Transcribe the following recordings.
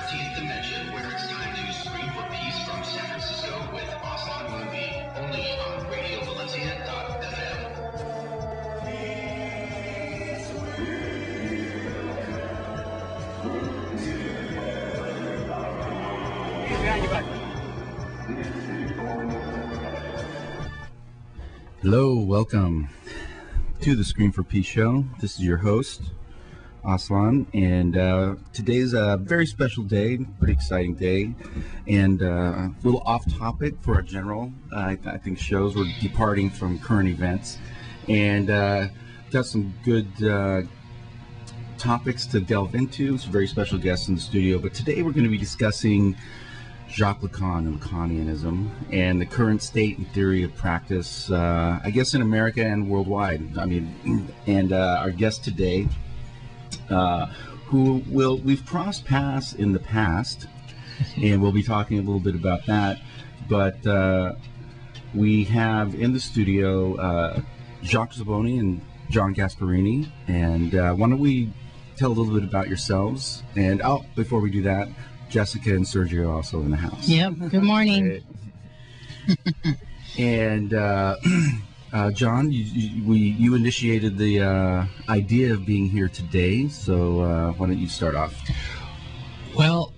13th dimension, where it's time to scream for peace from San Francisco with Aslan Movie, only on RadioValencia.fm. Hello, welcome to the Scream for Peace show. This is your host, Aslan, and today's a very special day, pretty exciting day, and a little off topic for our general, I think, shows. We're departing from current events, and got some good topics to delve into. Some very special guests in the studio, but today we're going to be discussing Jacques Lacan and Lacanianism and the current state and theory of practice, I guess, in America and worldwide. I mean, and our guest today, we've crossed paths in the past, and we'll be talking a little bit about that, but we have in the studio Jacques Zaboni and John Gasparini, and why don't we tell a little bit about yourselves, and before we do that, Jessica and Sergio also in the house. Yep, good morning. And John, you initiated the idea of being here today, so why don't you start off? Well,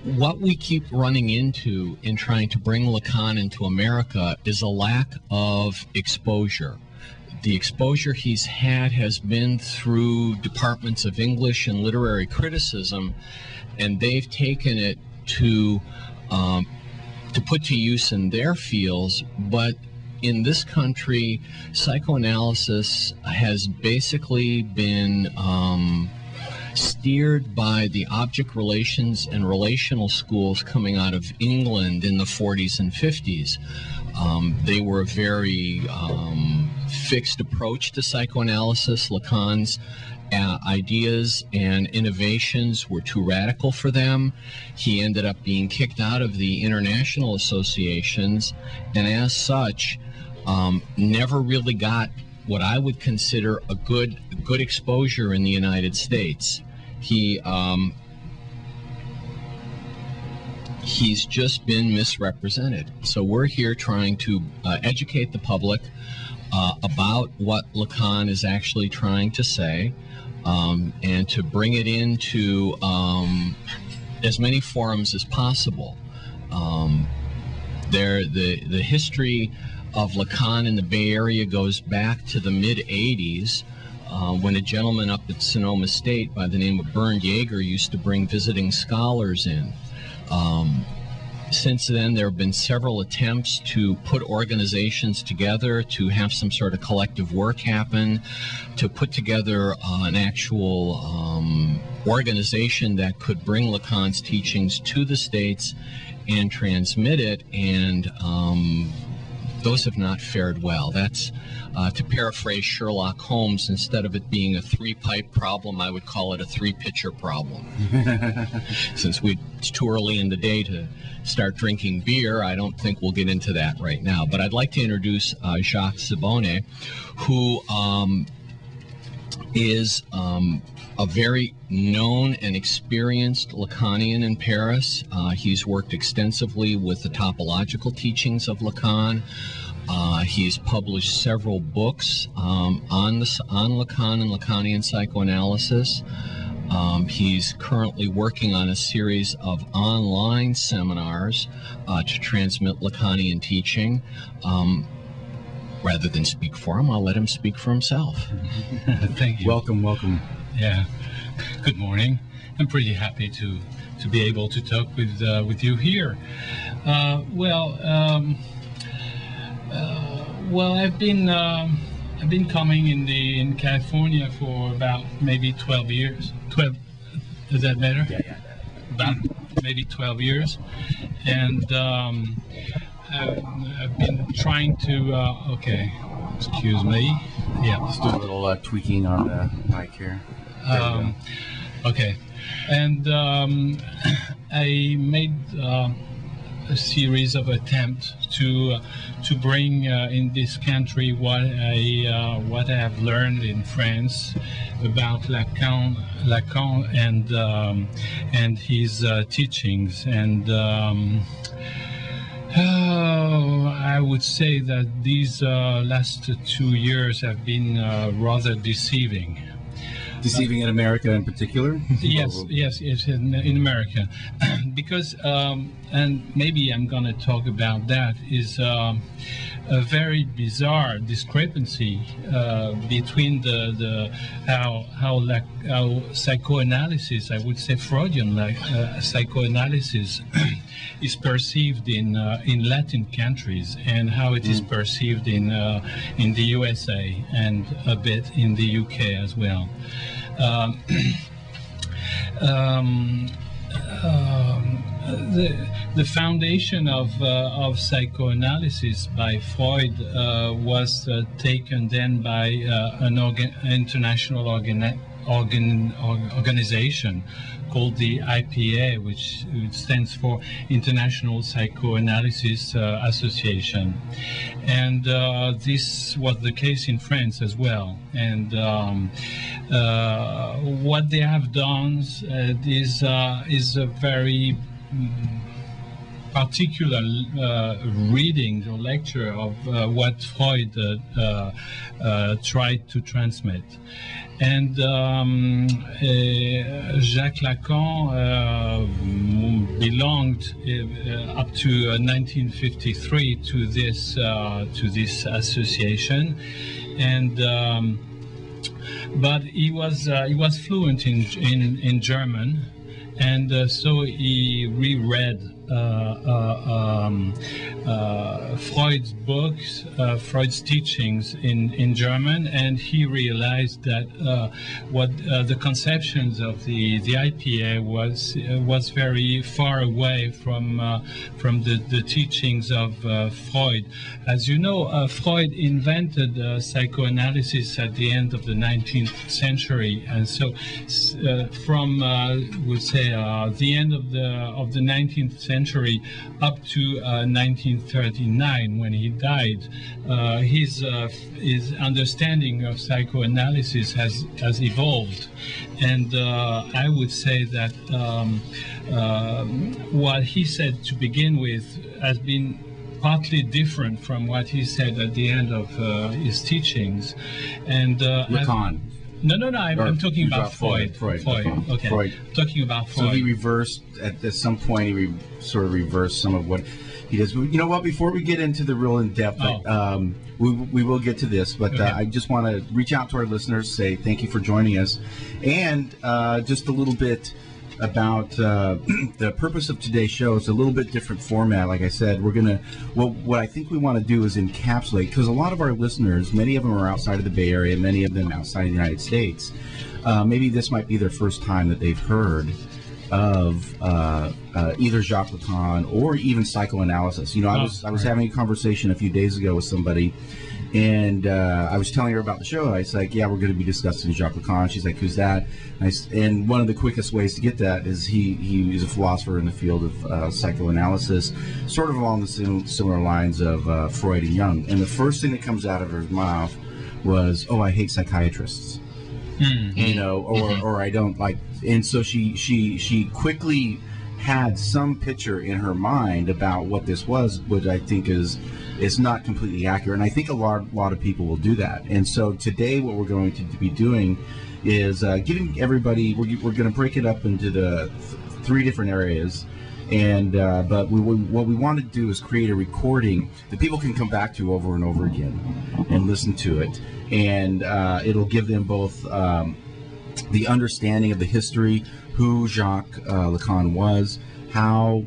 what we keep running into in trying to bring Lacan into America is a lack of exposure. The exposure he's had has been through departments of English and literary criticism, and they've taken it to put to use in their fields. But in this country, psychoanalysis has basically been steered by the object relations and relational schools coming out of England in the 40s and 50s. They were a very fixed approach to psychoanalysis. Lacan's ideas and innovations were too radical for them. He ended up being kicked out of the international associations, and as such, never really got what I would consider a good exposure in the United States. He's just been misrepresented. So we're here trying to educate the public about what Lacan is actually trying to say, and to bring it into as many forums as possible. The history of Lacan in the Bay Area goes back to the mid-'80s, when a gentleman up at Sonoma State by the name of Bernd Jaeger used to bring visiting scholars in. Since then, there have been several attempts to put organizations together, to have some sort of collective work happen, to put together an actual organization that could bring Lacan's teachings to the States and transmit it, and those have not fared well. That's, to paraphrase Sherlock Holmes, instead of it being a three-pipe problem, I would call it a three-pitcher problem. Since it's too early in the day to start drinking beer, I don't think we'll get into that right now. But I'd like to introduce Jacques Zaboni, who is a very known and experienced Lacanian in Paris. He's worked extensively with the topological teachings of Lacan. He's published several books on Lacan and Lacanian psychoanalysis. He's currently working on a series of online seminars to transmit Lacanian teaching. Rather than speak for him, I'll let him speak for himself. Thank you. Welcome. Yeah. Good morning. I'm pretty happy to be able to talk with you here. I've been coming in California for about maybe 12 years. 12, does that matter? Yeah. About maybe 12 years, and I've been trying to. Okay, excuse me. Yeah, Let's do a little tweaking on the mic here. Okay, and I made a series of attempts to bring in this country what I have learned in France about Lacan and his teachings, and I would say that these last 2 years have been rather deceiving. Deceiving in America in particular? Yes, in America. Because, and maybe I'm going to talk about that, is a very bizarre discrepancy between how psychoanalysis, I would say Freudian psychoanalysis, is perceived in Latin countries, and how it is perceived in the USA and a bit in the UK as well. The foundation of psychoanalysis by Freud was taken then by an international organization called the IPA, which stands for International Psychoanalysis Association, and this was the case in France as well. And what they have done is a very particular reading or lecture of what Freud tried to transmit. And Jacques Lacan belonged up to 1953 to this association, and but he was fluent in German, and so he reread Freud's books, Freud's teachings in German, and he realized that what the conceptions of the IPA was very far away from the teachings of Freud. As you know, Freud invented psychoanalysis at the end of the 19th century, and so from we'll say the end of the 19th century up to 1939, when he died, his understanding of psychoanalysis has evolved, and I would say that what he said to begin with has been partly different from what he said at the end of his teachings. And Lacan. No, I'm talking about Freud. Freud. Okay. Freud. Talking about Freud. So he reversed, at some point, he sort of reversed some of what he does. You know what, before we get into the real in-depth, we will get to this, but okay. I just want to reach out to our listeners, say thank you for joining us, and just a little bit about the purpose of today's show. It's a little bit different format. Like I said, we're gonna what I think we want to do is encapsulate, because a lot of our listeners, many of them are outside of the Bay Area, many of them outside of the United States. Maybe this might be their first time that they've heard of either Jacques Lacan or even psychoanalysis. You know, I was having a conversation a few days ago with somebody, and I was telling her about the show. I was like, yeah, we're going to be discussing Jacques Lacan. She's like, who's that? And one of the quickest ways to get that is he is a philosopher in the field of psychoanalysis, sort of along the similar lines of Freud and Jung. And the first thing that comes out of her mouth was, oh, I hate psychiatrists. Mm-hmm. You know, or I don't like. And so she quickly had some picture in her mind about what this was, which I think is not completely accurate. And I think a lot of people will do that. And so today what we're going to be doing is giving everybody, we're going to break it up into the three different areas. And but what we want to do is create a recording that people can come back to over and over again and listen to it. And it'll give them both the understanding of the history, who Jacques Lacan was, how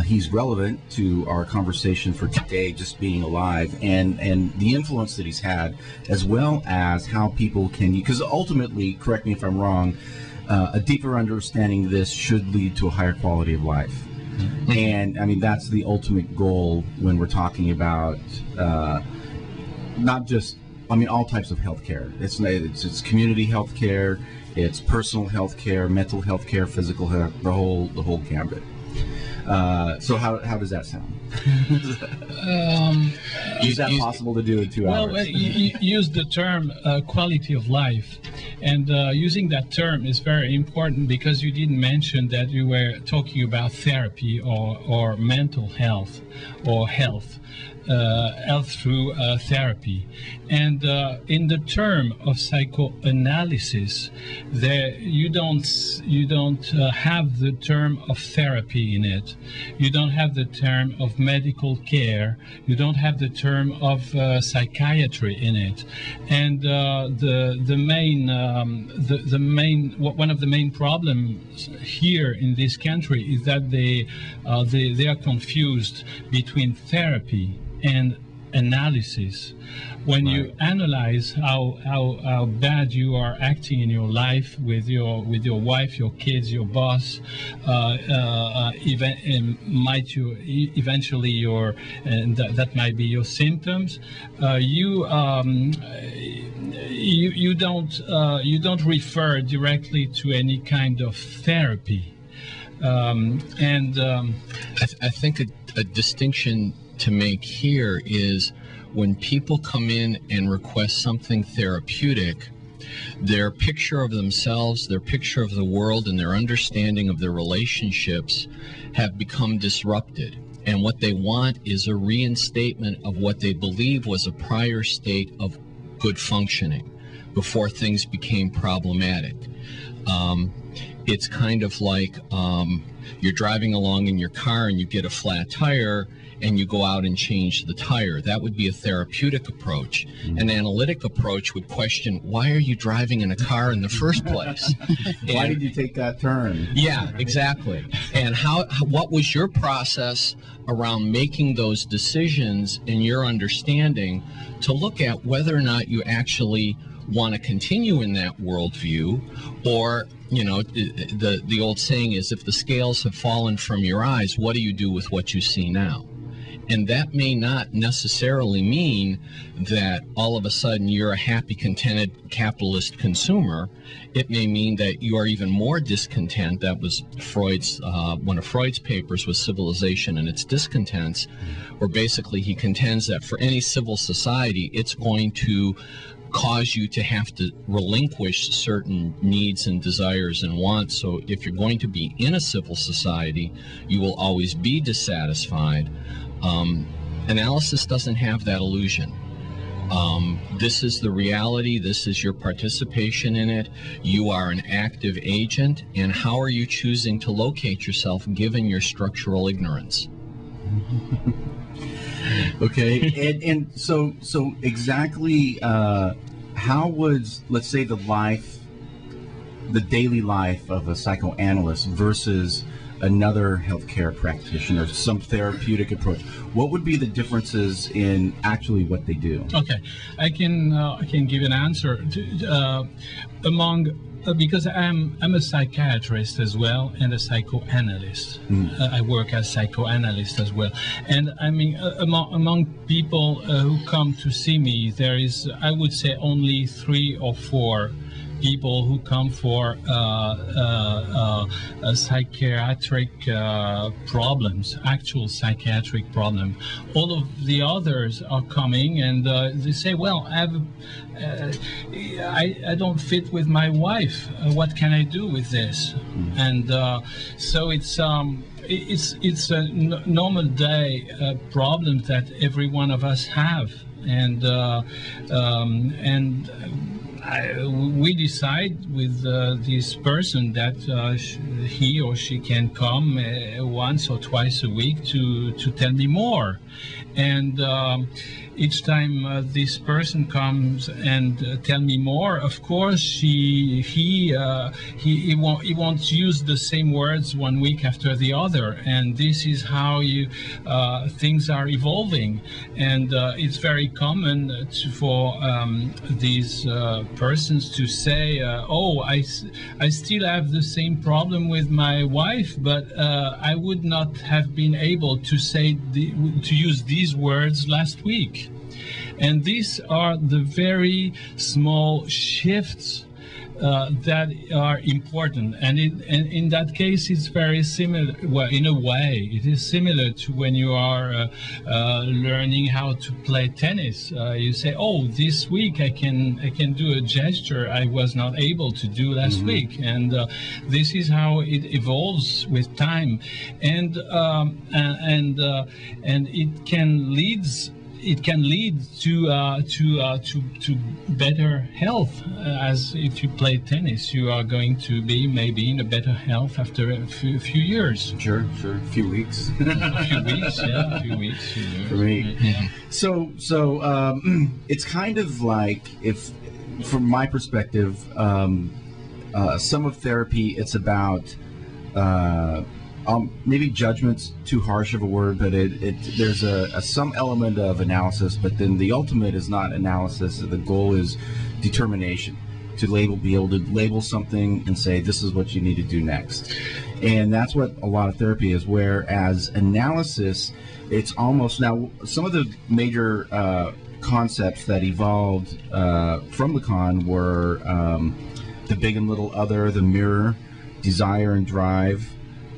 he's relevant to our conversation for today, just being alive, and the influence that he's had, as well as how people can, because ultimately, correct me if I'm wrong, a deeper understanding of this should lead to a higher quality of life. Mm-hmm. And I mean, that's the ultimate goal when we're talking about not just, I mean, all types of healthcare. It's community healthcare, it's personal healthcare, mental healthcare, physical health, the whole gambit. So how does that sound? Is that possible to do in 2 hours? Well, you use the term quality of life, and using that term is very important because you didn't mention that you were talking about therapy or mental health or health through therapy. And in the term of psychoanalysis, you don't have the term of therapy in it. You don't have the term of medical care. You don't have the term of psychiatry in it. And one of the main problems here in this country is that they are confused between therapy and analysis. When you analyze how bad you are acting in your life with your wife, your kids, your boss, eventually that might be your symptoms. You don't refer directly to any kind of therapy, I think a distinction to make here is when people come in and request something therapeutic, their picture of themselves, their picture of the world, and their understanding of their relationships have become disrupted. And what they want is a reinstatement of what they believe was a prior state of good functioning before things became problematic. It's kind of like you're driving along in your car and you get a flat tire and you go out and change the tire. That would be a therapeutic approach. An analytic approach would question, why are you driving in a car in the first place? Why did you take that turn? Yeah, exactly. And what was your process around making those decisions and your understanding to look at whether or not you actually want to continue in that worldview, or, you know, the old saying is, if the scales have fallen from your eyes, what do you do with what you see now? And that may not necessarily mean that all of a sudden you're a happy, contented capitalist consumer. It may mean that you are even more discontent. That was Freud's, one of Freud's papers was Civilization and Its Discontents, where basically he contends that for any civil society, it's going to cause you to have to relinquish certain needs and desires and wants. So if you're going to be in a civil society, you will always be dissatisfied. Analysis doesn't have that illusion. This is the reality. This is your participation in it. You are an active agent. And how are you choosing to locate yourself given your structural ignorance? Okay, and so exactly how would, let's say, the daily life of a psychoanalyst versus another healthcare practitioner, some therapeutic approach, what would be the differences in actually what they do? Okay, I can give an answer because I'm a psychiatrist as well and a psychoanalyst. I work as psychoanalyst as well, and I mean among people who come to see me, there is, I would say, only 3 or 4 people who come for psychiatric problems, actual psychiatric problem. All of the others are coming and they say, well, I don't fit with my wife. What can I do with this? And so it's a normal day problem that every one of us have, and we decide with this person that he or she can come once or twice a week to tell me more. And each time this person comes and tell me more, of course he won't use the same words one week after the other, and this is how things are evolving. And it's very common for these persons to say, oh, I still have the same problem with my wife, but I would not have been able to use these words last week. And these are the very small shifts that are important, and in that case it's very similar. Well, in a way it is similar to when you are learning how to play tennis. You say, oh, this week I can do a gesture I was not able to do last week, and this is how it evolves with time, and it can lead to better health. As if you play tennis, you are going to be maybe in a better health after a few years. Sure, a few weeks. A few weeks, yeah, a few weeks. For me. So it's kind of like, if, from my perspective, some of therapy, it's about maybe judgment's too harsh of a word, but there's some element of analysis, but then the ultimate is not analysis. The goal is determination, to be able to label something and say, this is what you need to do next. And that's what a lot of therapy is, whereas analysis, it's almost, now some of the major concepts that evolved from Lacan were the big and little other, the mirror, desire and drive,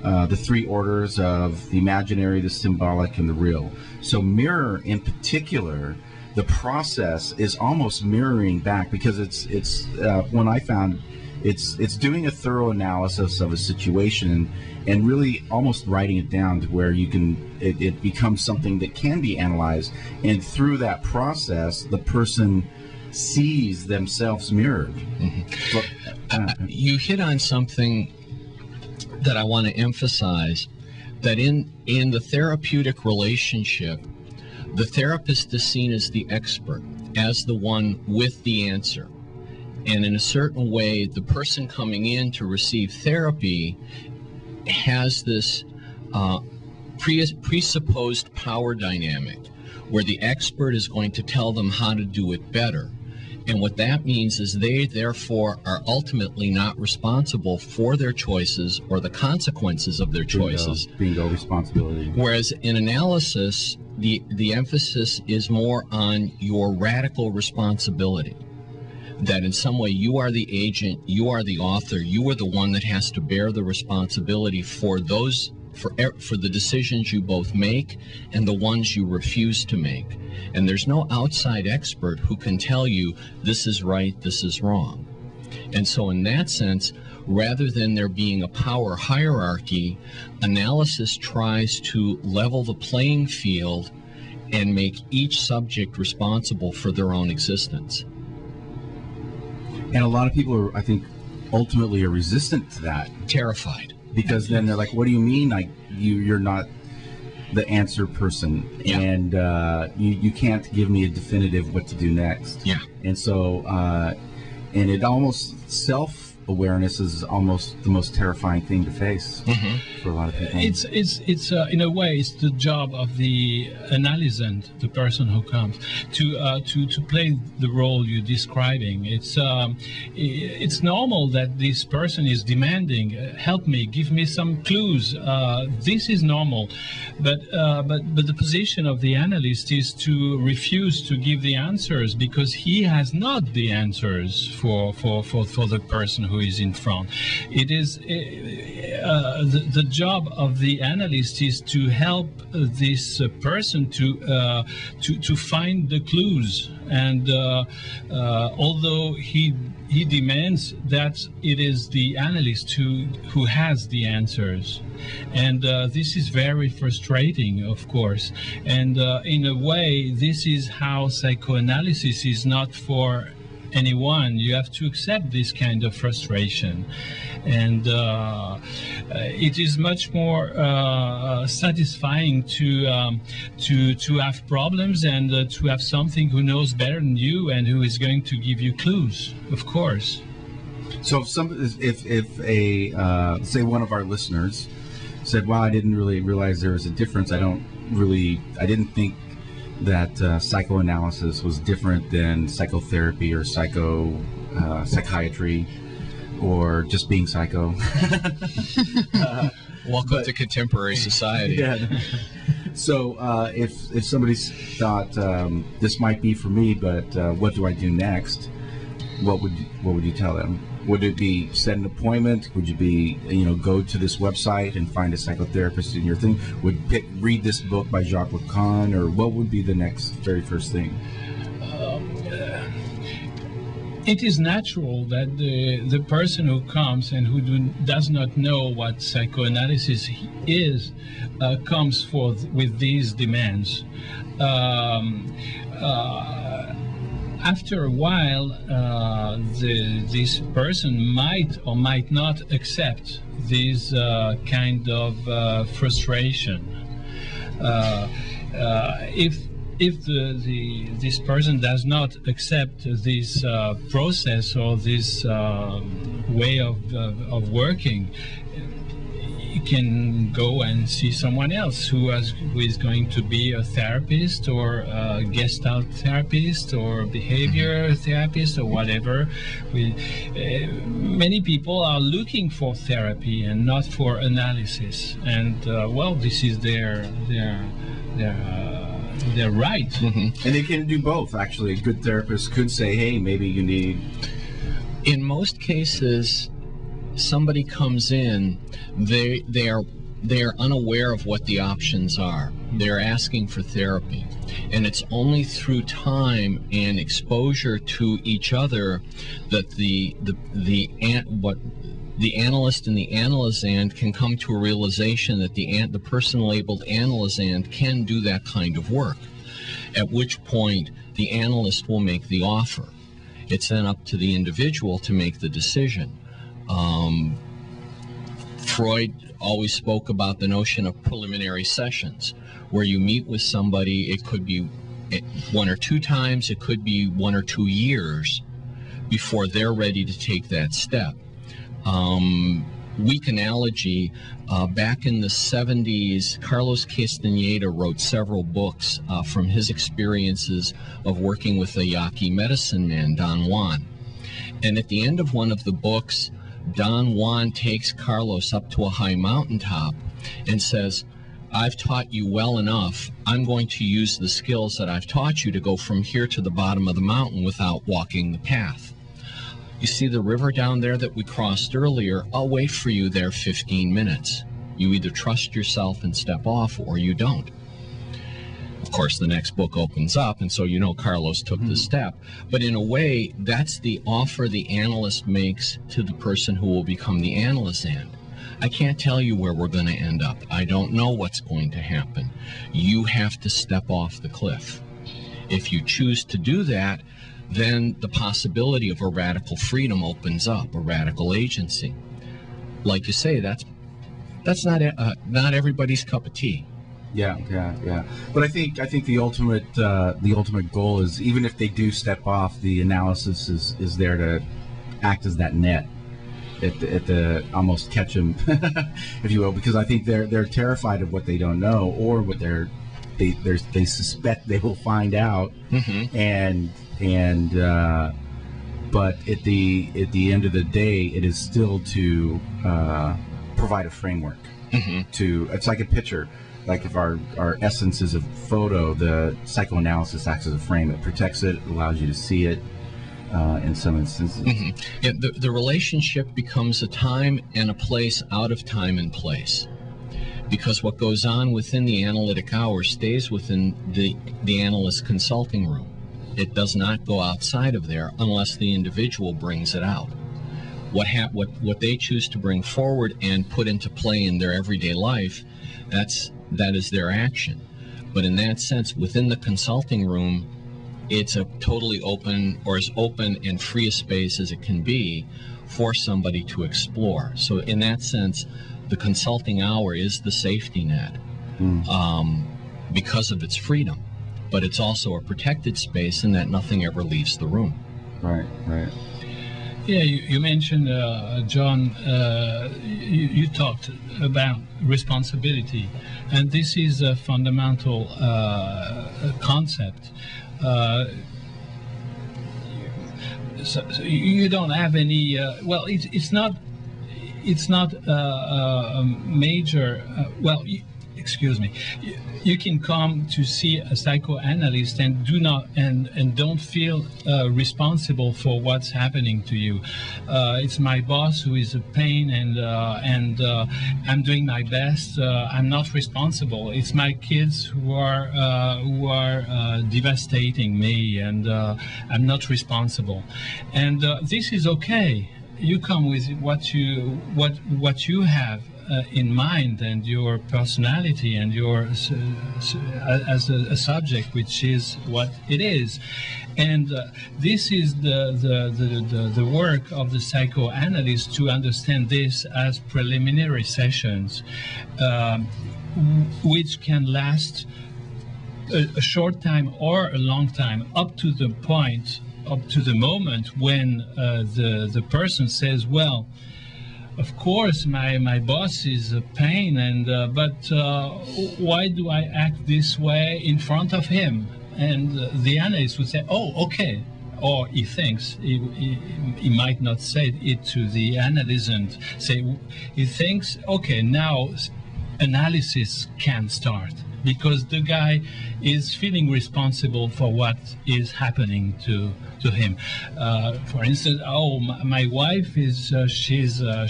the three orders of the imaginary, the symbolic, and the real. So mirror in particular, the process is almost mirroring back, because it's when I found it's doing a thorough analysis of a situation and really almost writing it down to where you can it becomes something that can be analyzed, and through that process the person sees themselves mirrored. You hit on something that I want to emphasize, that in the therapeutic relationship, the therapist is seen as the expert, as the one with the answer. And in a certain way, the person coming in to receive therapy has this presupposed power dynamic where the expert is going to tell them how to do it better. And what that means is they, therefore, are ultimately not responsible for their choices or the consequences of their choices. Bingo, responsibility. Whereas in analysis, the emphasis is more on your radical responsibility. That in some way you are the agent, you are the author, you are the one that has to bear the responsibility for those, for the decisions you both make and the ones you refuse to make. And there's no outside expert who can tell you this is right, this is wrong. And so in that sense, rather than there being a power hierarchy, analysis tries to level the playing field and make each subject responsible for their own existence. And a lot of people are, I think, ultimately are resistant to that. Terrified. Because then they're like, what do you mean you're not the answer person? Yeah. And you can't give me a definitive what to do next. Yeah. And so, and it almost, self-awareness is almost the most terrifying thing to face for a lot of people. It's in a way, it's the job of the analysant, the person who comes to play the role you're describing. It's normal that this person is demanding, help me, give me some clues. This is normal, but the position of the analyst is to refuse to give the answers, because he has not the answers for the person who is in front. It is the job of the analyst is to help this person to find the clues, and although he demands that it is the analyst who has the answers, and this is very frustrating, of course, and in a way this is how psychoanalysis is not for anyone. You have to accept this kind of frustration, and it is much more satisfying to have problems and to have something who knows better than you and who is going to give you clues, of course. So if a say one of our listeners said, "Wow, I didn't really realize there was a difference. I didn't think that psychoanalysis was different than psychotherapy or psychiatry, or just being psycho." Welcome to contemporary society. Yeah. So if somebody thought this might be for me, but what do I do next? what would you tell them? Would it be set an appointment? Would you be, go to this website and find a psychotherapist in your thing? Read this book by Jacques Lacan, or what would be the very first thing? It is natural that the person who comes and who does not know what psychoanalysis is comes with these demands. After a while, this person might or might not accept this kind of frustration. If this person does not accept this process or this way of working, you can go and see someone else who is going to be a therapist or a Gestalt therapist or behavior therapist or whatever. Many people are looking for therapy and not for analysis, and this is their right. Mm-hmm. And they can do both, actually. A good therapist could say, hey, maybe you need... In most cases, somebody comes in, they are unaware of what the options are. They're asking for therapy. And it's only through time and exposure to each other that the analyst and the analysand can come to a realization that the person labeled analysand can do that kind of work, at which point the analyst will make the offer. It's then up to the individual to make the decision. Freud always spoke about the notion of preliminary sessions, where you meet with somebody. It could be 1 or 2 times, it could be 1 or 2 years before they're ready to take that step. Weak analogy, back in the 70s, Carlos Castaneda wrote several books from his experiences of working with a Yaqui medicine man, Don Juan. And at the end of one of the books, Don Juan takes Carlos up to a high mountaintop and says, I've taught you well enough. I'm going to use the skills that I've taught you to go from here to the bottom of the mountain without walking the path. You see the river down there that we crossed earlier? I'll wait for you there 15 minutes. You either trust yourself and step off, or you don't. Of course, the next book opens up, and so you know Carlos took the step. But in a way, that's the offer the analyst makes to the person who will become the analysand. I can't tell you where we're going to end up. I don't know what's going to happen. You have to step off the cliff. If you choose to do that, then the possibility of a radical freedom opens up, a radical agency. Like you say, that's not everybody's cup of tea. Yeah. But I think the ultimate goal is, even if they do step off, the analysis is there to act as that net, at the almost catch them, if you will, because I think they're terrified of what they don't know, or what they suspect they will find out, but at the end of the day, it is still to provide a framework. It's like a picture. Like if our essence is a photo, the psychoanalysis acts as a frame. It protects it, allows you to see it in some instances. Yeah, the relationship becomes a time and a place out of time and place. Because what goes on within the analytic hour stays within the analyst consulting room. It does not go outside of there unless the individual brings it out. What they choose to bring forward and put into play in their everyday life, that is their action. But in that sense, within the consulting room, it's a totally open, or as open and free a space as it can be for somebody to explore. So in that sense, the consulting hour is the safety net because of its freedom. But it's also a protected space in that nothing ever leaves the room. Right. Yeah, you mentioned, John, you talked about responsibility, and this is a fundamental concept. So you don't have any, it's not a major, excuse me, you can come to see a psychoanalyst and don't feel responsible for what's happening to you. It's my boss who is a pain, and I'm doing my best. I'm not responsible. It's my kids who are devastating me, and I'm not responsible. And this is okay. You come with what you have in mind, and your personality, and your as a subject, which is what it is. And this is the work of the psychoanalyst, to understand this as preliminary sessions, which can last a short time or a long time, up to the moment when the person says, well, of course, my boss is a pain, and but why do I act this way in front of him? And the analyst would say, oh, okay. Or he thinks, he might not say it to the analyst, and say, he thinks, okay, now analysis can start, because the guy is feeling responsible for what is happening to him. For instance, oh, my wife is she's a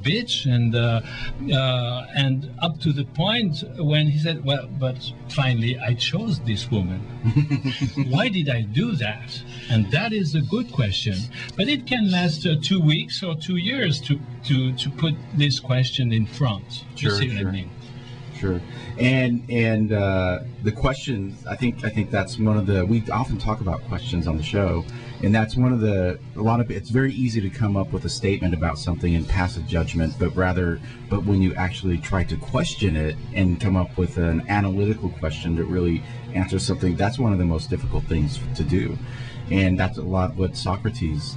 bitch, and up to the point when he said, well, but finally I chose this woman. Why did I do that? And that is a good question. But it can last 2 weeks or 2 years to put this question in front. Sure, you see sure. what I mean? Sure. And the questions, I think that's one of the, we often talk about questions on the show, and that's one of the, it's very easy to come up with a statement about something and pass a judgment, but when you actually try to question it and come up with an analytical question that really answers something, that's one of the most difficult things to do. And that's a lot what Socrates,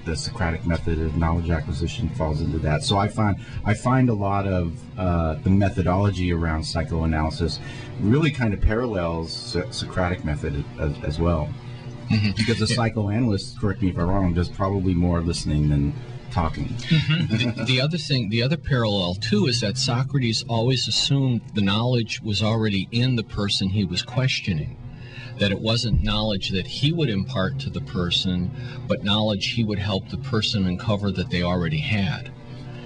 the Socratic method of knowledge acquisition, falls into that. So I find a lot of the methodology around psychoanalysis really kind of parallels Socratic method as well. Because the psychoanalyst, correct me if I'm wrong, does probably more listening than talking. The other parallel too is that Socrates always assumed the knowledge was already in the person he was questioning. That it wasn't knowledge that he would impart to the person, but knowledge he would help the person uncover that they already had.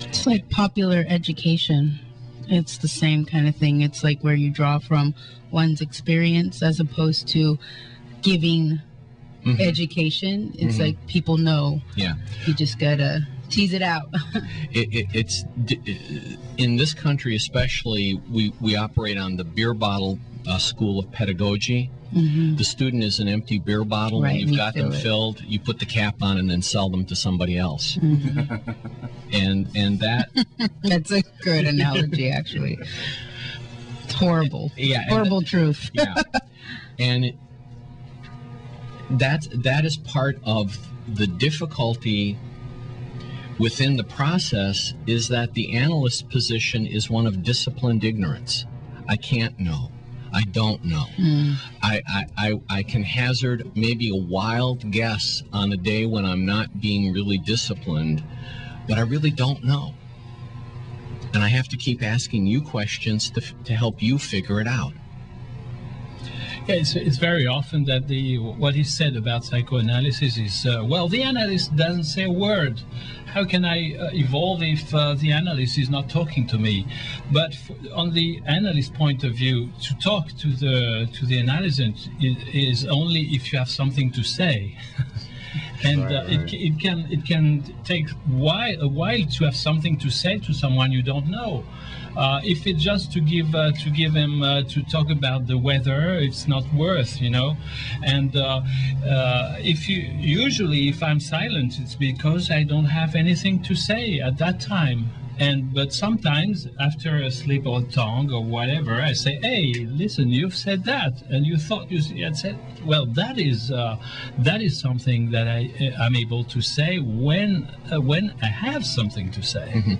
It's like popular education. It's the same kind of thing. It's like where you draw from one's experience as opposed to giving education. It's like people know. Yeah. You just gotta tease it out. It's in this country especially, we operate on the beer bottle school of pedagogy. The student is an empty beer bottle, right, and you've got them filled. You put the cap on and then sell them to somebody else. And that that's a good analogy, actually. It's horrible. Yeah, horrible truth. Yeah, and that is part of the difficulty within the process, is that the analyst position is one of disciplined ignorance. I can't know. I don't know. I can hazard maybe a wild guess on a day when I'm not being really disciplined, but I really don't know. And I have to keep asking you questions to help you figure it out. Yeah, it's very often that what is said about psychoanalysis is, well, the analyst doesn't say a word. How can I evolve if the analyst is not talking to me? But on the analyst point of view, to talk to the analyst is only if you have something to say. And it can take a while to have something to say to someone you don't know. If it's just to give him to talk about the weather, it's not worth, you know. And if I'm silent, it's because I don't have anything to say at that time. But sometimes after a slip of tongue or whatever, I say, "Hey, listen, you've said that, and you thought you had said." Well, that is something that I'm able to say when I have something to say.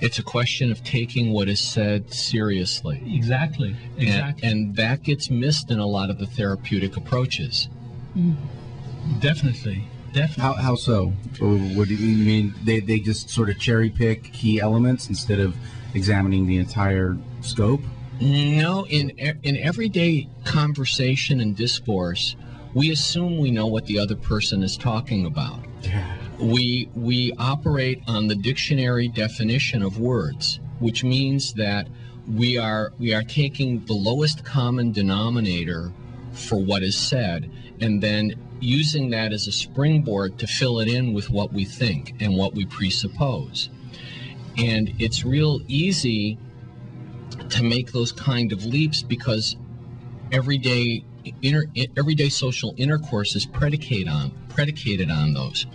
It's a question of taking what is said seriously. Exactly. And that gets missed in a lot of the therapeutic approaches. Definitely. How so? What do you mean? They just sort of cherry pick key elements instead of examining the entire scope? No, in everyday conversation and discourse, we assume we know what the other person is talking about. Yeah. We operate on the dictionary definition of words, which means that we are taking the lowest common denominator for what is said, and then using that as a springboard to fill it in with what we think and what we presuppose. And it's real easy to make those kind of leaps because everyday social intercourse is predicated on those.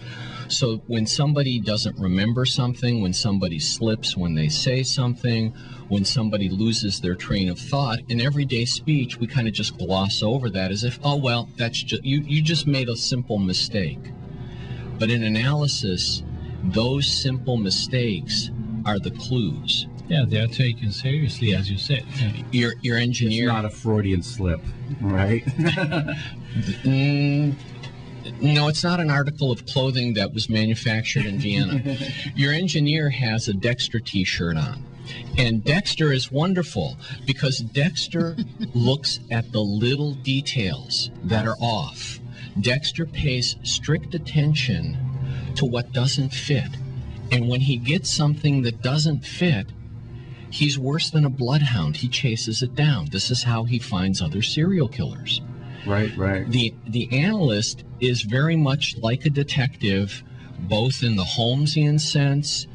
So when somebody doesn't remember something, when somebody slips when they say something, when somebody loses their train of thought, in everyday speech we kind of just gloss over that as if, oh well, that's just you just made a simple mistake. But in analysis, those simple mistakes are the clues. Yeah, they are taken seriously, as you said. Yeah. Your engineer. It's not a Freudian slip, right? No, it's not an article of clothing that was manufactured in Vienna. Your engineer has a Dexter t-shirt on. And Dexter is wonderful because Dexter looks at the little details that are off. Dexter pays strict attention to what doesn't fit. And when he gets something that doesn't fit, he's worse than a bloodhound. He chases it down. This is how he finds other serial killers. Right. The analyst is very much like a detective, both in the Holmesian sense,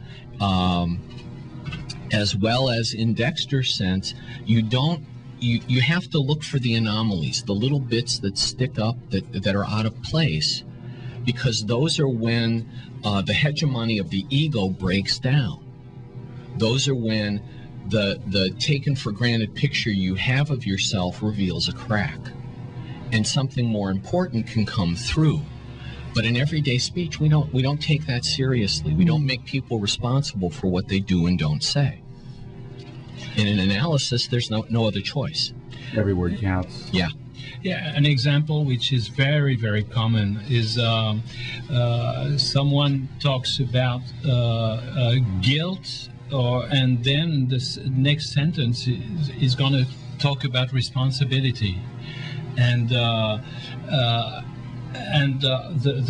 as well as in Dexter's sense. You have to look for the anomalies, the little bits that stick up that are out of place, because those are when the hegemony of the ego breaks down. Those are when the taken for granted picture you have of yourself reveals a crack, and something more important can come through. But in everyday speech, we don't take that seriously. We don't make people responsible for what they do and don't say. In an analysis, there's no other choice. Every word counts. Yeah. Yeah, an example which is very, very common is someone talks about guilt, and then the next sentence is going to talk about responsibility. And the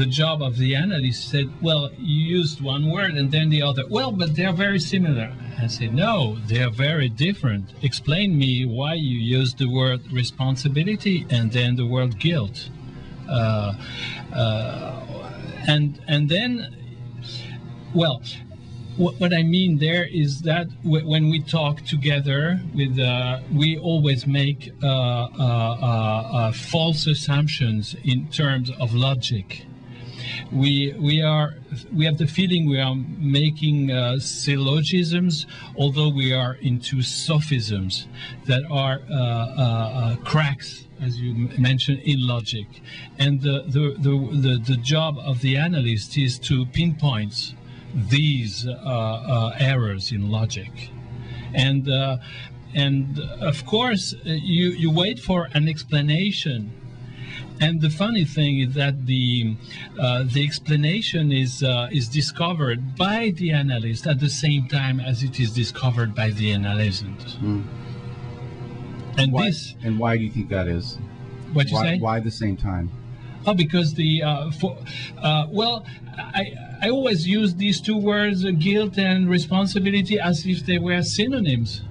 job of the analyst said, well, you used one word and then the other. Well, but they're very similar. I said, no, they're very different. Explain me why you used the word responsibility and then the word guilt. And then, well, what I mean there is that when we talk together, we always make false assumptions in terms of logic. We have the feeling we are making syllogisms, although we are into sophisms that are cracks, as you mentioned, in logic. And the job of the analyst is to pinpoint these errors in logic, and of course you wait for an explanation, and the funny thing is that the explanation is discovered by the analyst at the same time as it is discovered by the analysant. And why do you think that is? What you say? Why the same time? Oh, because I always use these two words, guilt and responsibility, as if they were synonyms.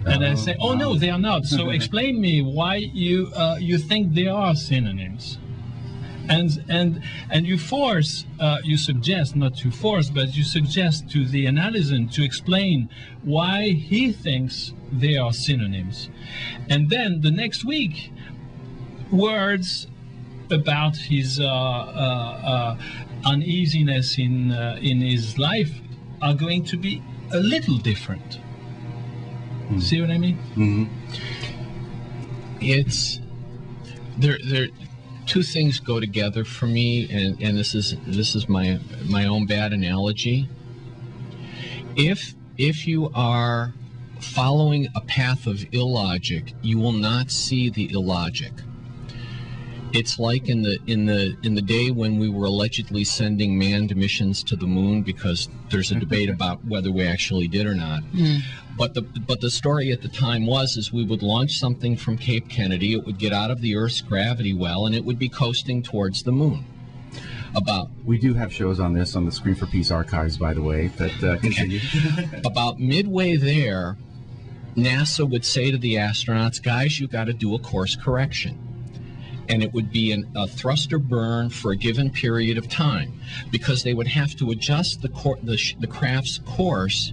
And I say, oh no, they are not. So explain me why you think they are synonyms. And you force, you suggest, not to force, but you suggest to the analysant to explain why he thinks they are synonyms. And then the next week, words about his uneasiness in his life are going to be a little different. See what I mean? It's there. Two things go together for me, and this is my own bad analogy. If you are following a path of illogic, you will not see the illogic. It's like in the day when we were allegedly sending manned missions to the moon, because there's a debate about whether we actually did or not. But the story at the time is we would launch something from Cape Kennedy, it would get out of the Earth's gravity well, and it would be coasting towards the moon. We do have shows on this on the Scream for Peace archives, by the way. But continue. About midway there, NASA would say to the astronauts, "Guys, you got to do a course correction." And it would be a thruster burn for a given period of time, because they would have to adjust the craft's course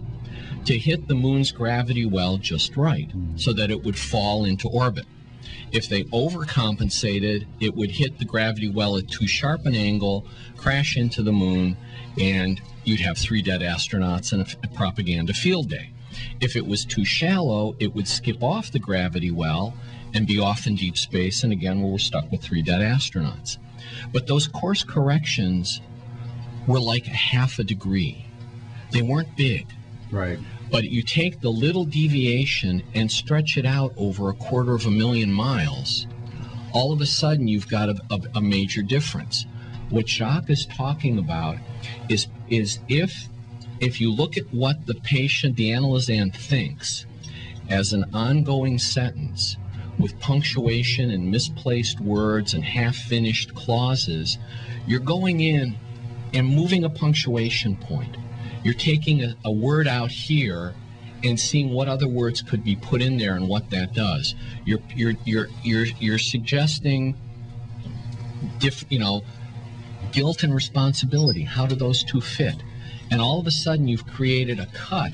to hit the moon's gravity well just right, so that it would fall into orbit. If they overcompensated, it would hit the gravity well at too sharp an angle, crash into the moon, and you'd have 3 dead astronauts and a propaganda field day. If it was too shallow, it would skip off the gravity well and be off in deep space, and again, we're stuck with 3 dead astronauts. But those course corrections were like a half a degree. They weren't big. Right. But you take the little deviation and stretch it out over 250,000 miles, all of a sudden you've got a major difference. What Jacques is talking about is if you look at what the patient, the analysand, thinks as an ongoing sentence with punctuation and misplaced words and half-finished clauses, you're going in and moving a punctuation point. You're taking a word out here and seeing what other words could be put in there and what that does. You're suggesting guilt and responsibility. How do those two fit? And all of a sudden you've created a cut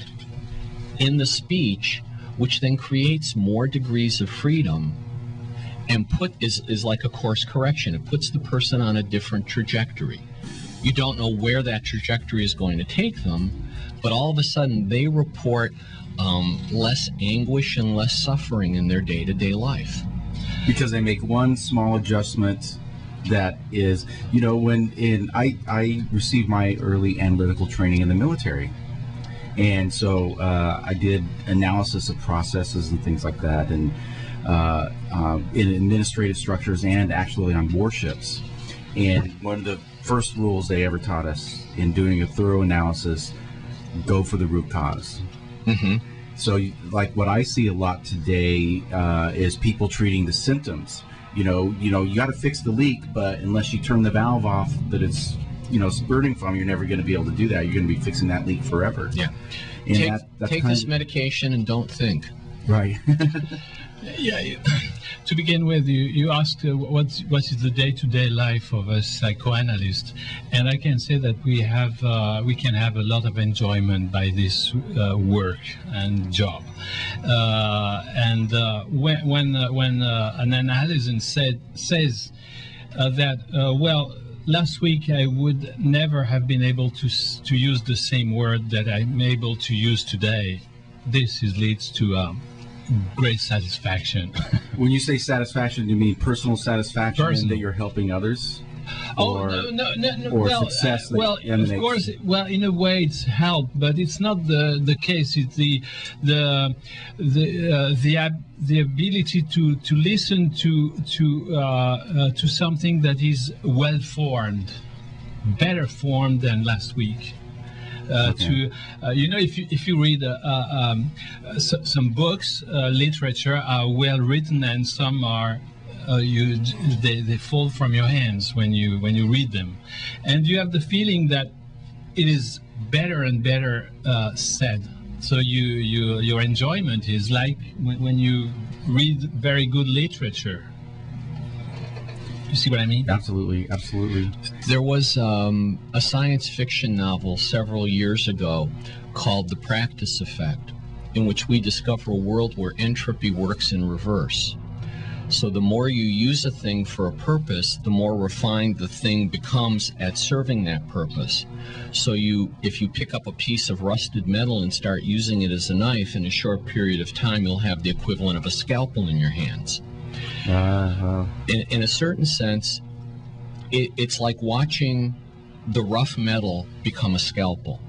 in the speech, which then creates more degrees of freedom and is like a course correction. It puts the person on a different trajectory. You don't know where that trajectory is going to take them, but all of a sudden they report less anguish and less suffering in their day-to-day life. Because they make one small adjustment that is, I received my early analytical training in the military. And so I did analysis of processes and things like that, and in administrative structures and actually on warships. And one of the first rules they ever taught us in doing a thorough analysis, go for the root cause. Mm-hmm. So like what I see a lot today is people treating the symptoms. You got to fix the leak, but unless you turn the valve off that it's spurting from, you're never going to be able to do that. You're going to be fixing that leak forever. Yeah. And take this medication and don't think. Right. Yeah. To begin with, you asked what is the day-to-day life of a psychoanalyst, and I can say that we can have a lot of enjoyment by this work and job. When an analyst says that last week I would never have been able to use the same word that I'm able to use today, this leads to great satisfaction. When you say satisfaction, do you mean personal satisfaction that you're helping others? Or success? Of course. Well, in a way, it's help, but it's not the case. It's the ability to listen to something that is well formed, better formed than last week. Okay. If you read some books, literature are well written, and some are they fall from your hands when you read them, and you have the feeling that it is better and better said. So your enjoyment is like when you read very good literature. You see what I mean? Absolutely, absolutely. There was a science fiction novel several years ago called The Practice Effect, in which we discover a world where entropy works in reverse. So the more you use a thing for a purpose, the more refined the thing becomes at serving that purpose. So if you pick up a piece of rusted metal and start using it as a knife, in a short period of time you'll have the equivalent of a scalpel in your hands. In a certain sense, it's like watching the rough metal become a scalpel.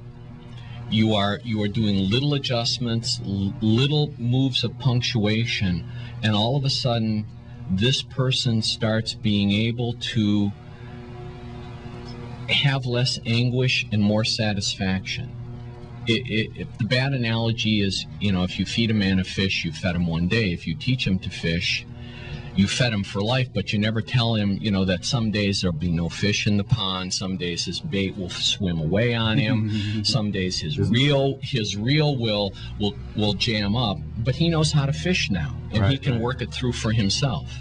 You are doing little adjustments, little moves of punctuation, and all of a sudden this person starts being able to have less anguish and more satisfaction. The bad analogy is, if you feed a man a fish, you fed him one day. If you teach him to fish, you fed him for life, but you never tell him, that some days there'll be no fish in the pond, some days his bait will swim away on him, some days his reel will jam up, but he knows how to fish now, and he can work it through for himself.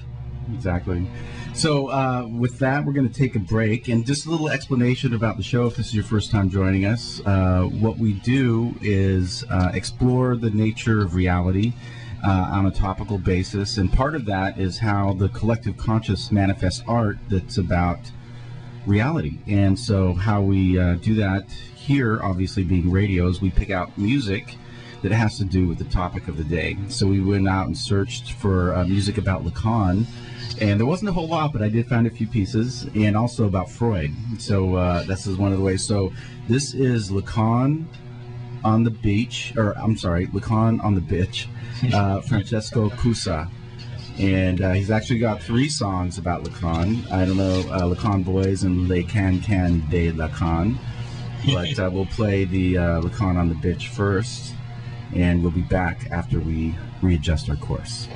Exactly. So with that, we're going to take a break, and just a little explanation about the show if this is your first time joining us. What we do is explore the nature of reality on a topical basis, and part of that is how the collective conscious manifests art that's about reality. And so how we do that here, obviously being radios, we pick out music that has to do with the topic of the day. So we went out and searched for music about Lacan, and there wasn't a whole lot, but I did find a few pieces, and also about Freud. So this is one of the ways. So this is Lacan on the beach, Lacan on the bitch, Francesco Cusa. And he's actually got 3 songs about Lacan. I don't know, Lacan Boys and Lacan de Lacan. But we'll play the Lacan on the bitch first, and we'll be back after we readjust our course.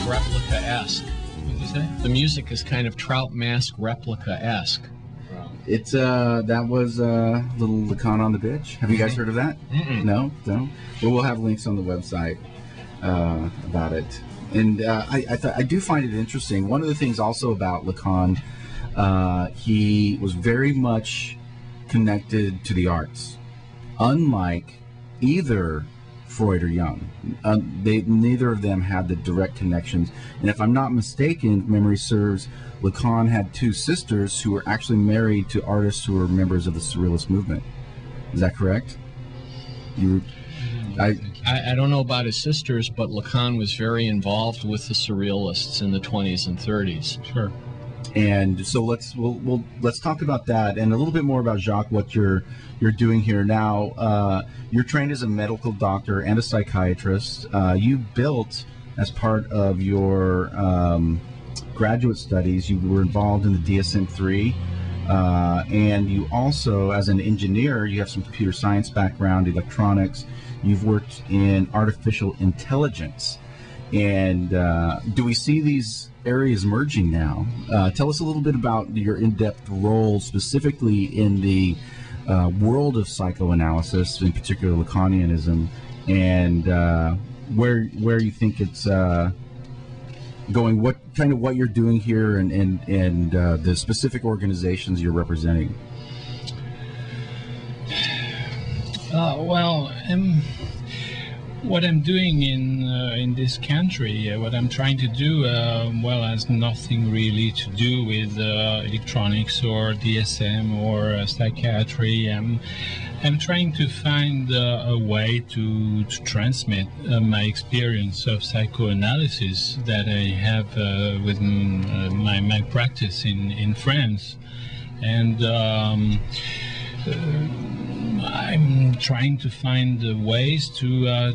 Replica-esque. What did you say? The music is kind of Trout Mask replica-esque. It's that was little Lacan on the Bitch. Have you guys heard of that? No. Well, we'll have links on the website about it. And I do find it interesting. One of the things also about Lacan, he was very much connected to the arts, unlike either Freud or Jung. Neither of them had the direct connections. And if I'm not mistaken, if memory serves, Lacan had two sisters who were actually married to artists who were members of the Surrealist movement. Is that correct? I don't know about his sisters, but Lacan was very involved with the Surrealists in the 20s and 30s. Sure. And so let's talk about that and a little bit more about Jacques, what you're doing here now. You're trained as a medical doctor and a psychiatrist. You built, as part of your graduate studies, you were involved in the DSM-3, and you also, as an engineer, you have some computer science background, electronics. You've worked in artificial intelligence. And do we see these areas merging now? Tell us a little bit about your in-depth role specifically in the world of psychoanalysis, in particular Lacanianism, and where you think it's going, what you're doing here, and the specific organizations you're representing. What I'm doing in this country, what I'm trying to do, has nothing really to do with electronics or DSM or psychiatry. I'm trying to find a way to transmit my experience of psychoanalysis that I have with my practice in France, and I'm trying to find ways to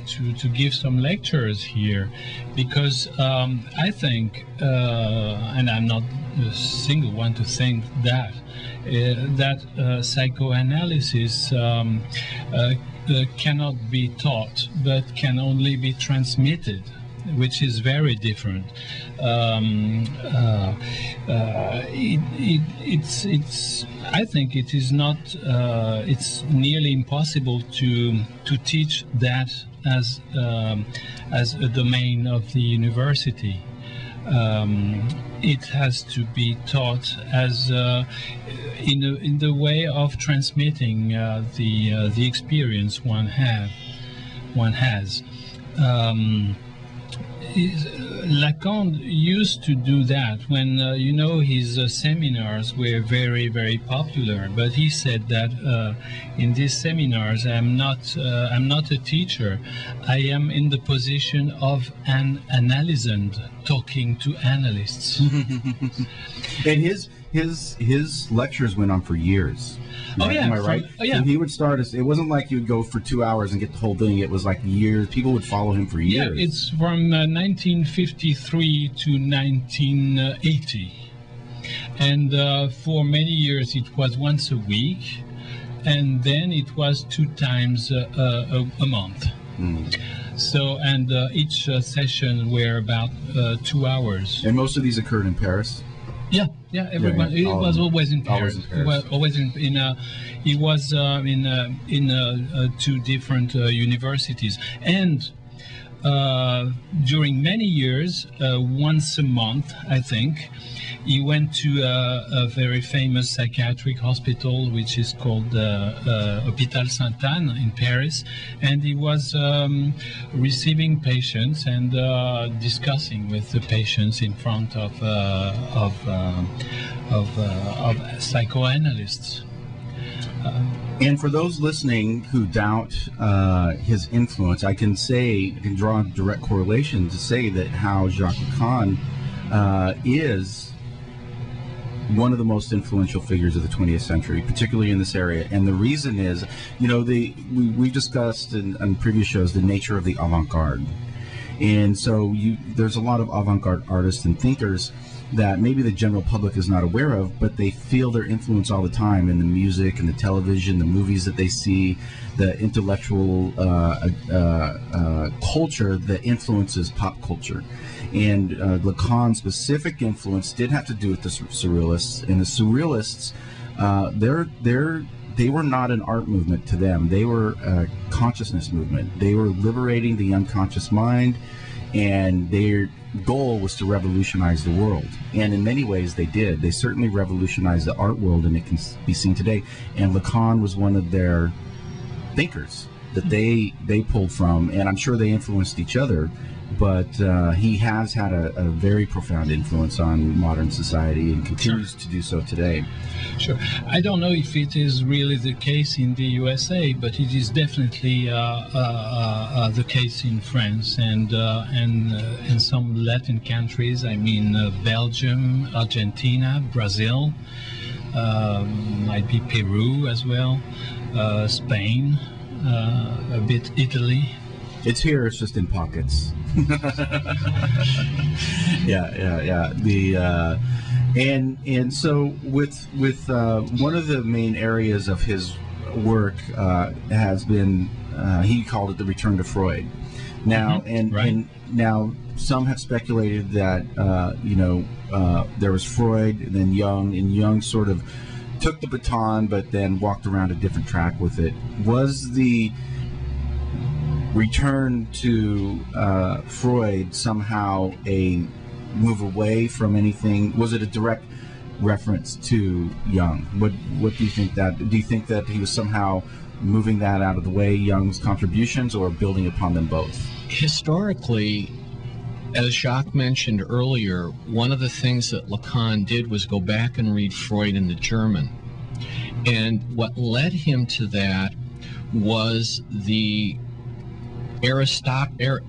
give some lectures here, because I think, and I'm not a single one to think that, psychoanalysis cannot be taught, but can only be transmitted, which is very different. I think it is not. It's nearly impossible to teach that as a domain of the university. It has to be taught as in the way of transmitting the experience one has. Lacan used to do that when his seminars were very, very popular. But he said that in these seminars, I'm not a teacher. I am in the position of an analysand, talking to analysts. And his lectures went on for years. Oh yeah, am I right? Oh yeah. So he would start us. It wasn't like you would go for 2 hours and get the whole thing. It was like years. People would follow him for years. Yeah, it's from 1953 to 1980, and for many years it was once a week, and then it was 2 times a month. So, and each session were about 2 hours. And most of these occurred in Paris. Yeah, everyone. Yeah, it was always in Paris. Always in Paris. It was always it was in 2 different universities, and during many years, once a month, I think, he went to a very famous psychiatric hospital, which is called Hôpital Sainte-Anne in Paris, and he was receiving patients and discussing with the patients in front of psychoanalysts. And for those listening who doubt his influence, I can draw a direct correlation to say that how Jacques Lacan is one of the most influential figures of the 20th century, particularly in this area. And the reason is, we discussed in previous shows the nature of the avant-garde. And so there's a lot of avant-garde artists and thinkers that maybe the general public is not aware of, but they feel their influence all the time in the music and the television, the movies that they see, the intellectual culture that influences pop culture. And Lacan's specific influence did have to do with the Surrealists. And the Surrealists, they were not an art movement to them. They were a consciousness movement. They were liberating the unconscious mind, and their goal was to revolutionize the world. And in many ways they did. They certainly revolutionized the art world, and it can be seen today. And Lacan was one of their thinkers that they pulled from, and I'm sure they influenced each other. But he has had a very profound influence on modern society and continues to do so today. Sure. I don't know if it is really the case in the USA, but it is definitely the case in France and in some Latin countries. I mean, Belgium, Argentina, Brazil, might be Peru as well, Spain, a bit Italy. It's here. It's just in pockets. Yeah. And so with one of the main areas of his work has been he called it the return to Freud. Now and now some have speculated that there was Freud and then Jung, and Jung sort of took the baton but then walked around a different track with it. Was the return to Freud somehow a move away from anything? Was it a direct reference to Jung? What do you think that? Do you think that he was somehow moving that out of the way, Jung's contributions, or building upon them both? Historically, as Jacques mentioned earlier, one of the things that Lacan did was go back and read Freud in the German. And what led him to that was the aristocratic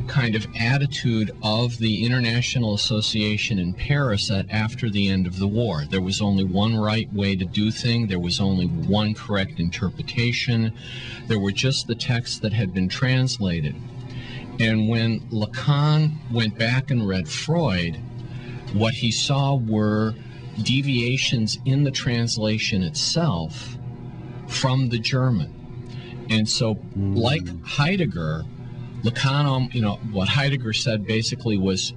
kind of attitude of the International Association in Paris that after the end of the war, there was only one right way to do things, there was only one correct interpretation, there were just the texts that had been translated. And when Lacan went back and read Freud, what he saw were deviations in the translation itself from the German. And so, like Heidegger, Lacan, what Heidegger said basically was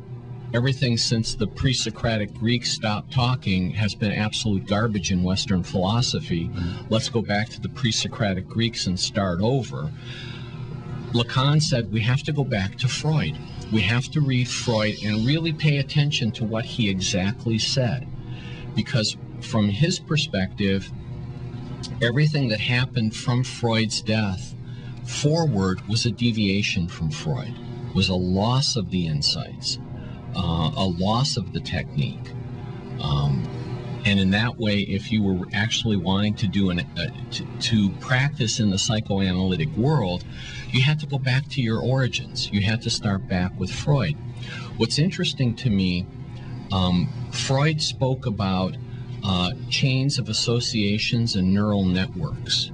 everything since the pre-Socratic Greeks stopped talking has been absolute garbage in Western philosophy. Let's go back to the pre-Socratic Greeks and start over. Lacan said we have to go back to Freud. We have to read Freud and really pay attention to what he exactly said. Because from his perspective, everything that happened from Freud's death forward was a deviation from Freud, was a loss of the insights, a loss of the technique. And in that way, if you were actually wanting to do to practice in the psychoanalytic world, you had to go back to your origins. You had to start back with Freud. What's interesting to me, Freud spoke about chains of associations and neural networks,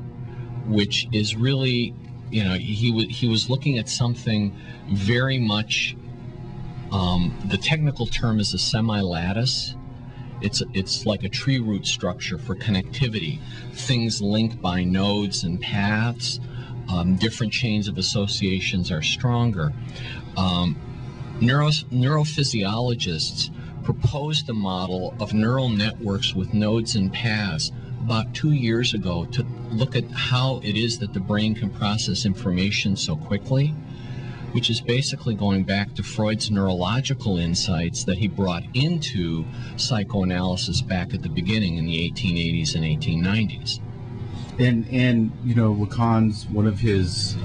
which is really, he was looking at something very much, the technical term is a semi-lattice. It's like a tree root structure for connectivity. Things linked by nodes and paths. Different chains of associations are stronger. Neurophysiologists proposed a model of neural networks with nodes and paths about 2 years ago to look at how it is that the brain can process information so quickly, which is basically going back to Freud's neurological insights that he brought into psychoanalysis back at the beginning in the 1880s and 1890s. And Lacan's, one of his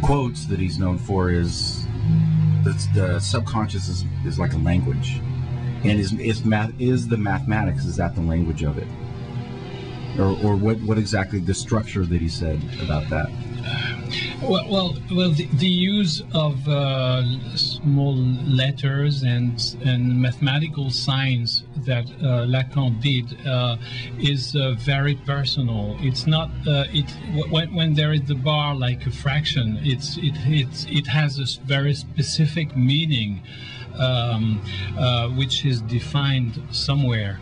quotes that he's known for is that the subconscious is like a language, and is the mathematics, is that the language of it? Or what exactly the structure that he said about that? Well, the use of small letters and mathematical signs that Lacan did is very personal. It's not when there is the bar like a fraction. It has a very specific meaning. Which is defined somewhere.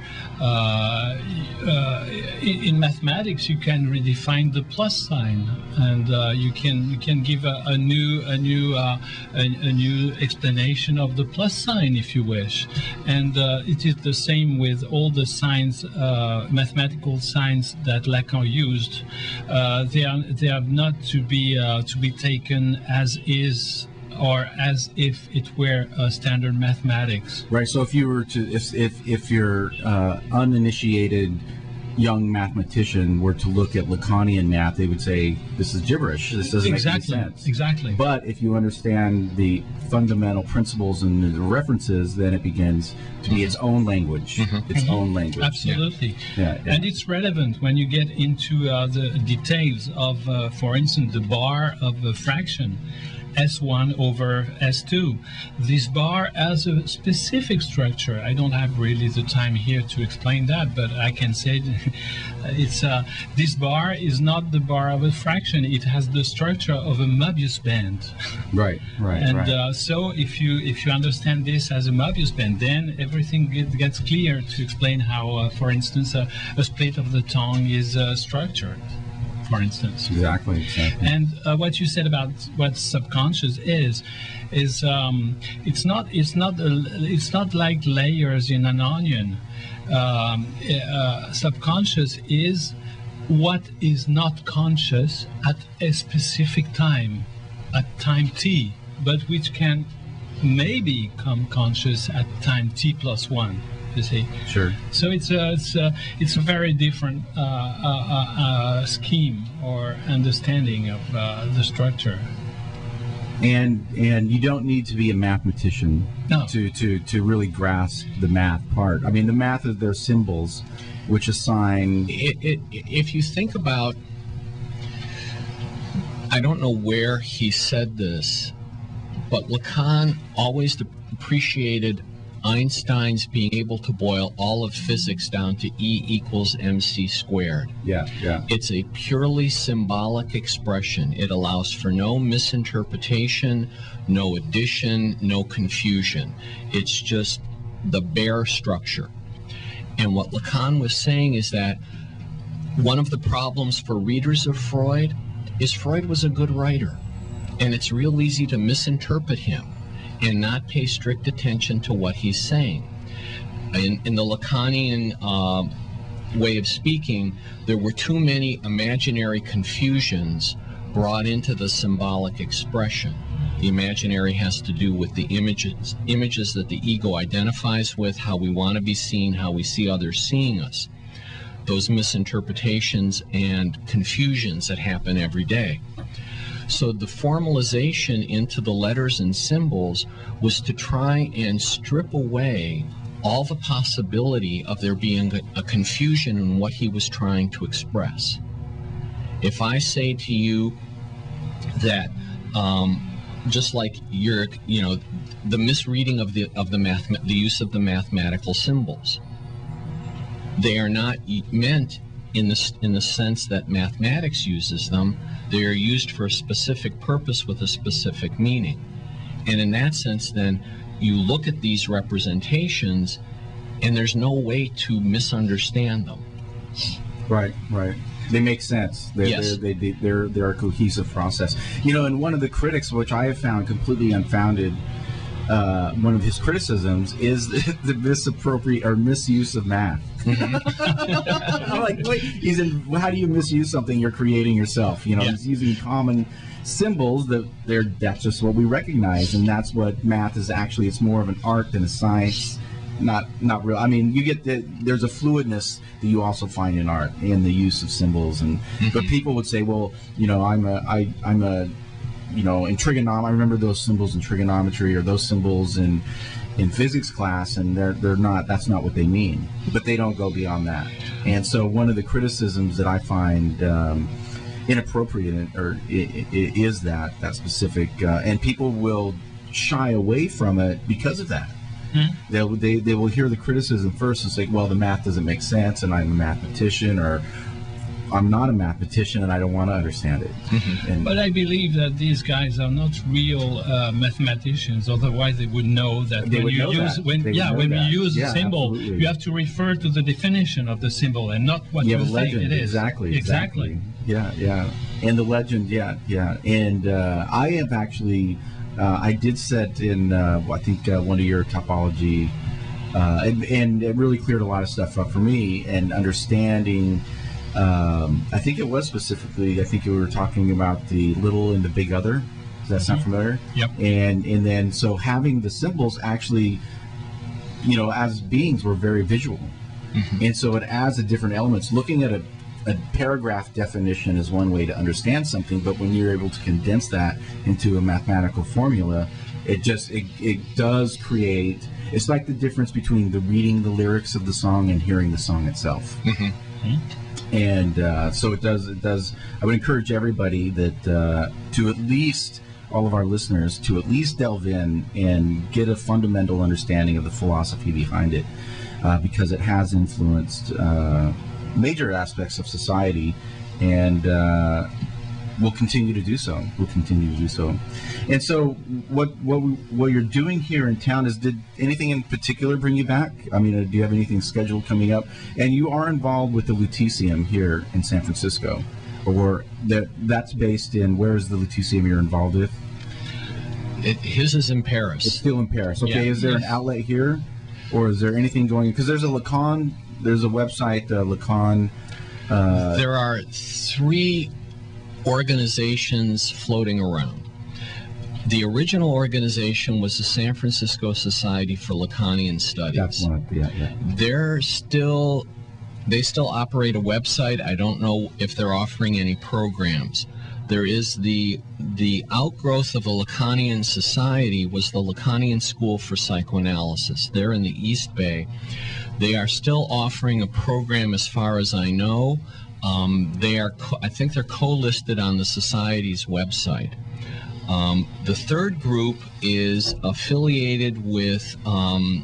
In mathematics, you can redefine the plus sign, and you can give a new explanation of the plus sign if you wish. And it is the same with all the signs, mathematical signs that Lacan used. They are not to be taken as is, or as if it were standard mathematics. Right. So if you were to, if your uninitiated young mathematician were to look at Lacanian math, they would say this is gibberish. This doesn't make any sense. Exactly. But if you understand the fundamental principles and the references, then it begins to be its own language. Its own language. Absolutely. Yeah. And it's relevant when you get into the details of, for instance, the bar of a fraction. S1 over S2. This bar has a specific structure. I don't have really the time here to explain that, but I can say it's this bar is not the bar of a fraction. It has the structure of a Möbius band. Right. And so if you understand this as a Möbius band, then everything gets clear to explain how, for instance, a split of the tongue is structured. For instance. Exactly. And what you said about what subconscious is it's not like layers in an onion. Subconscious is what is not conscious at a specific time, at time t, but which can maybe come conscious at time t plus 1. You see. Sure. So it's a very different scheme or understanding of the structure. And you don't need to be a mathematician No. to really grasp the math part. I mean, the math is their symbols, which assign. If you think about, I don't know where he said this, but Lacan always appreciated Einstein's being able to boil all of physics down to E equals mc squared. Yeah. It's a purely symbolic expression. It allows for no misinterpretation, no addition, no confusion. It's just the bare structure. And what Lacan was saying is that one of the problems for readers of Freud is Freud was a good writer, and it's real easy to misinterpret him and not pay strict attention to what he's saying. In the Lacanian way of speaking, there were too many imaginary confusions brought into the symbolic expression. The imaginary has to do with the images that the ego identifies with, how we want to be seen, how we see others seeing us. Those misinterpretations and confusions that happen every day. So the formalization into the letters and symbols was to try and strip away all the possibility of there being a confusion in what he was trying to express. If I say to you that just like the misreading of the use of the mathematical symbols, they are not meant in the sense that mathematics uses them. They are used for a specific purpose with a specific meaning. And in that sense, then, you look at these representations, and there's no way to misunderstand them. Right. They make sense. They're a cohesive process. And one of the critics, which I have found completely unfounded, one of his criticisms is the misappropriate or misuse of math. I'm like, wait, how do you misuse something you're creating yourself? He's using common symbols that's just what we recognize, and that's what math is actually. It's more of an art than a science. Not real. I mean, you get there's a fluidness that you also find in art in the use of symbols, but people would say, well, I'm a in trigonometry, I remember those symbols in trigonometry or those symbols in physics class, and that's not what they mean. But they don't go beyond that. And so one of the criticisms that I find inappropriate, or is that specific, and people will shy away from it because of that. They will hear the criticism first and say, well, the math doesn't make sense, and I'm a mathematician, or I'm not a mathematician and I don't want to understand it. But I believe that these guys are not real mathematicians. Otherwise, they would know that when you use a symbol, absolutely. you have to refer to the definition of the symbol and not what you think legend. it is. Exactly. Yeah. And the legend, And I have actually, I did set in, I think one of your topology, and it really cleared a lot of stuff up for me, and understanding. I think it was specifically, I think you were talking about the little and the big other. Does that sound familiar? Yep. And then, so having the symbols actually, as beings, we're very visual. And so it adds the different elements. Looking at a paragraph definition is one way to understand something, but when you're able to condense that into a mathematical formula, it does create, it's like the difference between reading the lyrics of the song and hearing the song itself. And so it does. I would encourage everybody that to at least, all of our listeners, to at least delve in and get a fundamental understanding of the philosophy behind it, because it has influenced major aspects of society, and will continue to do so. And so what you're doing here in town is, did anything in particular bring you back? I mean, do you have anything scheduled coming up? And you are involved with the Lutetium here in San Francisco, or that's based in, where is the Lutetium you're involved with? His is in Paris. It's still in Paris. Okay, Yeah. is there an outlet here, or is there anything going? Because there's a Lacan, there's a website, Lacan. There are 3 organizations floating around. The original organization was the San Francisco Society for Lacanian Studies. That's one. Yeah. They still operate a website. I don't know if they're offering any programs. There is the outgrowth of the Lacanian Society was the Lacanian School for Psychoanalysis. They're in the East Bay. They are still offering a program, as far as I know. I think they're co-listed on the Society's website. The third group is affiliated with an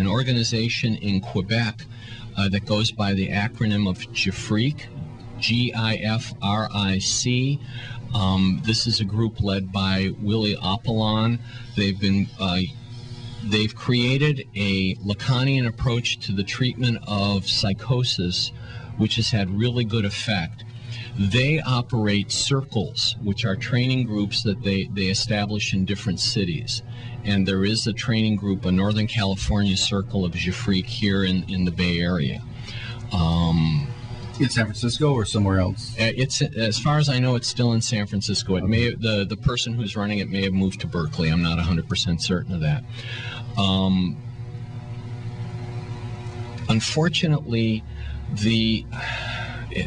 organization in Quebec that goes by the acronym of GIFRIC, G-I-F-R-I-C. This is a group led by Willie Apollon. They've created a Lacanian approach to the treatment of psychosis, which has had really good effect. They operate circles, which are training groups that they establish in different cities. And there is a training group, a Northern California circle of GIFRIC here in the Bay Area. In San Francisco or somewhere else? It's, as far as I know, it's still in San Francisco. It may the person who's running it may have moved to Berkeley. I'm not 100% certain of that. Unfortunately,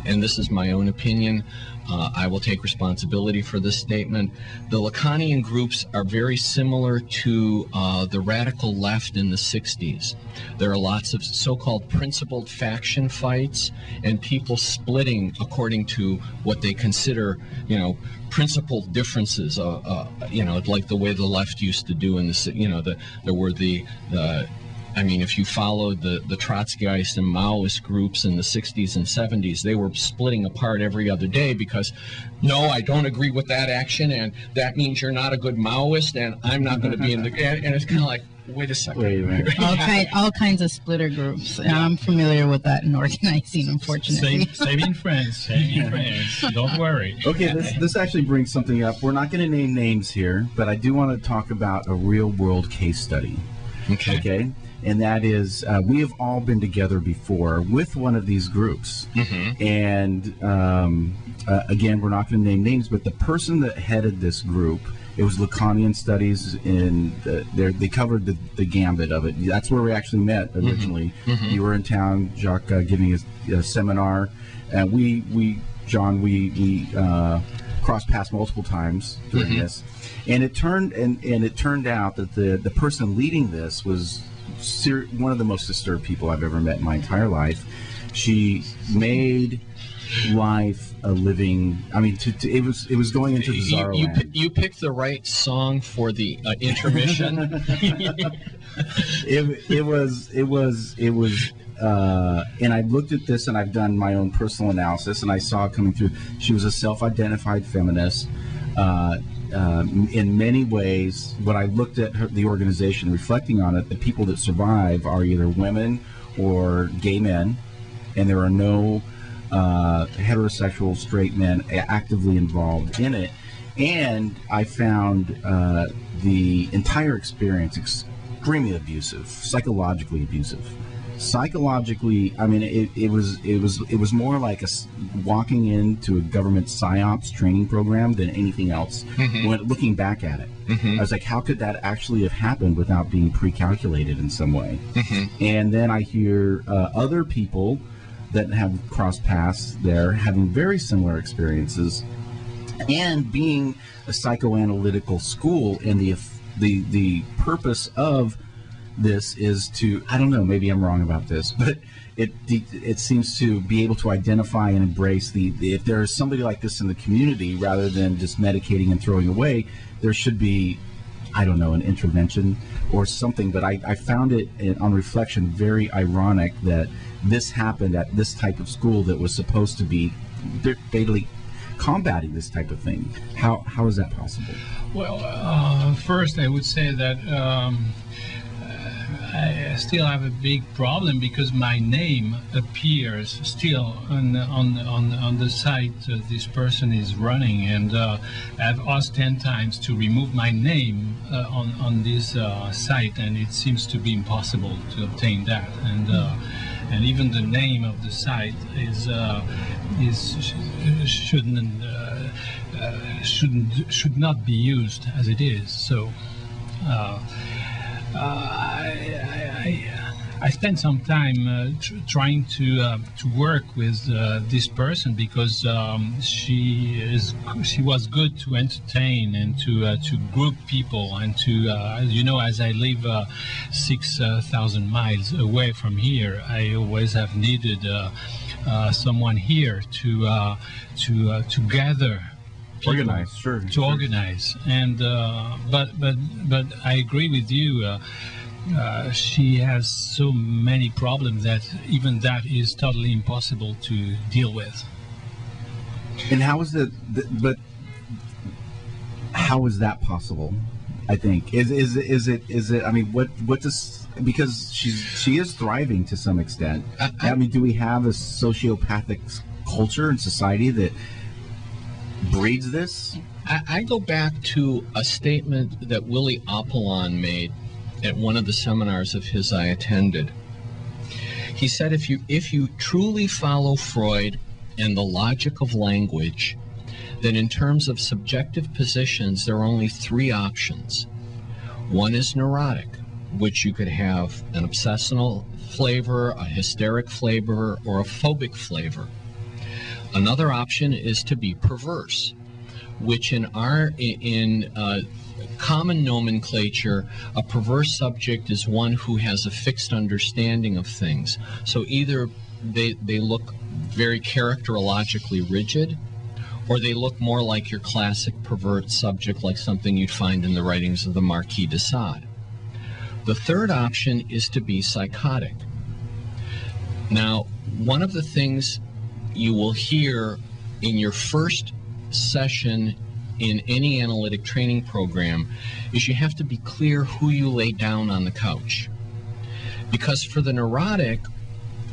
and this is my own opinion, I will take responsibility for this statement, the Lacanian groups are very similar to the radical left in the 60s. There are lots of so-called principled faction fights and people splitting according to what they consider, principled differences, like the way the left used to do in the, there were if you followed the Trotskyist and Maoist groups in the 60s and 70s, they were splitting apart every other day because, no, I don't agree with that action, and that means you're not a good Maoist, and I'm not going to be in the... And it's kind of like, wait a second. Wait a minute. All kinds of splitter groups. And I'm familiar with that in organizing, unfortunately. Saving friends. Don't worry. Okay, this actually brings something up. We're not going to name names here, but I do want to talk about a real-world case study. Okay? And that is, we have all been together before with one of these groups. And again, we're not going to name names, but the person that headed this group, it was Lacanian Studies, and they covered the gambit of it. That's where we actually met originally. You were in town, Jacques, giving a seminar, and we crossed paths multiple times during this. And it turned out that the person leading this was one of the most disturbed people I've ever met in my entire life. She made life a living. I mean, it was going into bizarre land. You picked the right song for the intermission. It was. And I looked at this, and I've done my own personal analysis, and I saw it coming through. She was a self-identified feminist. In many ways, when I looked at the organization, reflecting on it, the people that survive are either women or gay men, and there are no heterosexual straight men actively involved in it. And I found the entire experience extremely abusive, psychologically abusive. Psychologically, I mean, it was more like walking into a government psyops training program than anything else. When looking back at it, I was like, how could that actually have happened without being pre-calculated in some way? And then I hear other people that have crossed paths there having very similar experiences, and being a psychoanalytical school, and the purpose of this is to, I don't know, maybe I'm wrong about this, but it seems to be able to identify and embrace if there is somebody like this in the community, rather than just medicating and throwing away, there should be, I don't know, an intervention or something. But I found it, on reflection, very ironic that this happened at this type of school that was supposed to be fatally combating this type of thing. How is that possible? Well, first I would say that I still have a big problem, because my name appears still on the site this person is running, and I've asked 10 times to remove my name on this site, and it seems to be impossible to obtain that. And even the name of the site should not be used as it is. So. I spent some time trying to work with this person, because she was good to entertain and to group people, and to as I live 6,000 miles away from here, I always have needed someone here to gather. Organize, sure. To organize, and but I agree with you. She has so many problems that even that is totally impossible to deal with. And how is it? But how is that possible? I think is it? I mean, what does, because she is thriving to some extent. I mean, do we have a sociopathic culture and society that breeds this? I go back to a statement that Willie Apollon made at one of the seminars of his I attended. He said, if you truly follow Freud and the logic of language, then in terms of subjective positions, there are only 3 options. One is neurotic, which you could have an obsessional flavor, a hysteric flavor, or a phobic flavor. Another option is to be perverse, which in common nomenclature, a perverse subject is one who has a fixed understanding of things. So either they look very characterologically rigid, or they look more like your classic pervert subject, like something you'd find in the writings of the Marquis de Sade. The third option is to be psychotic. Now, one of the things you will hear in your first session in any analytic training program is you have to be clear who you lay down on the couch. Because for the neurotic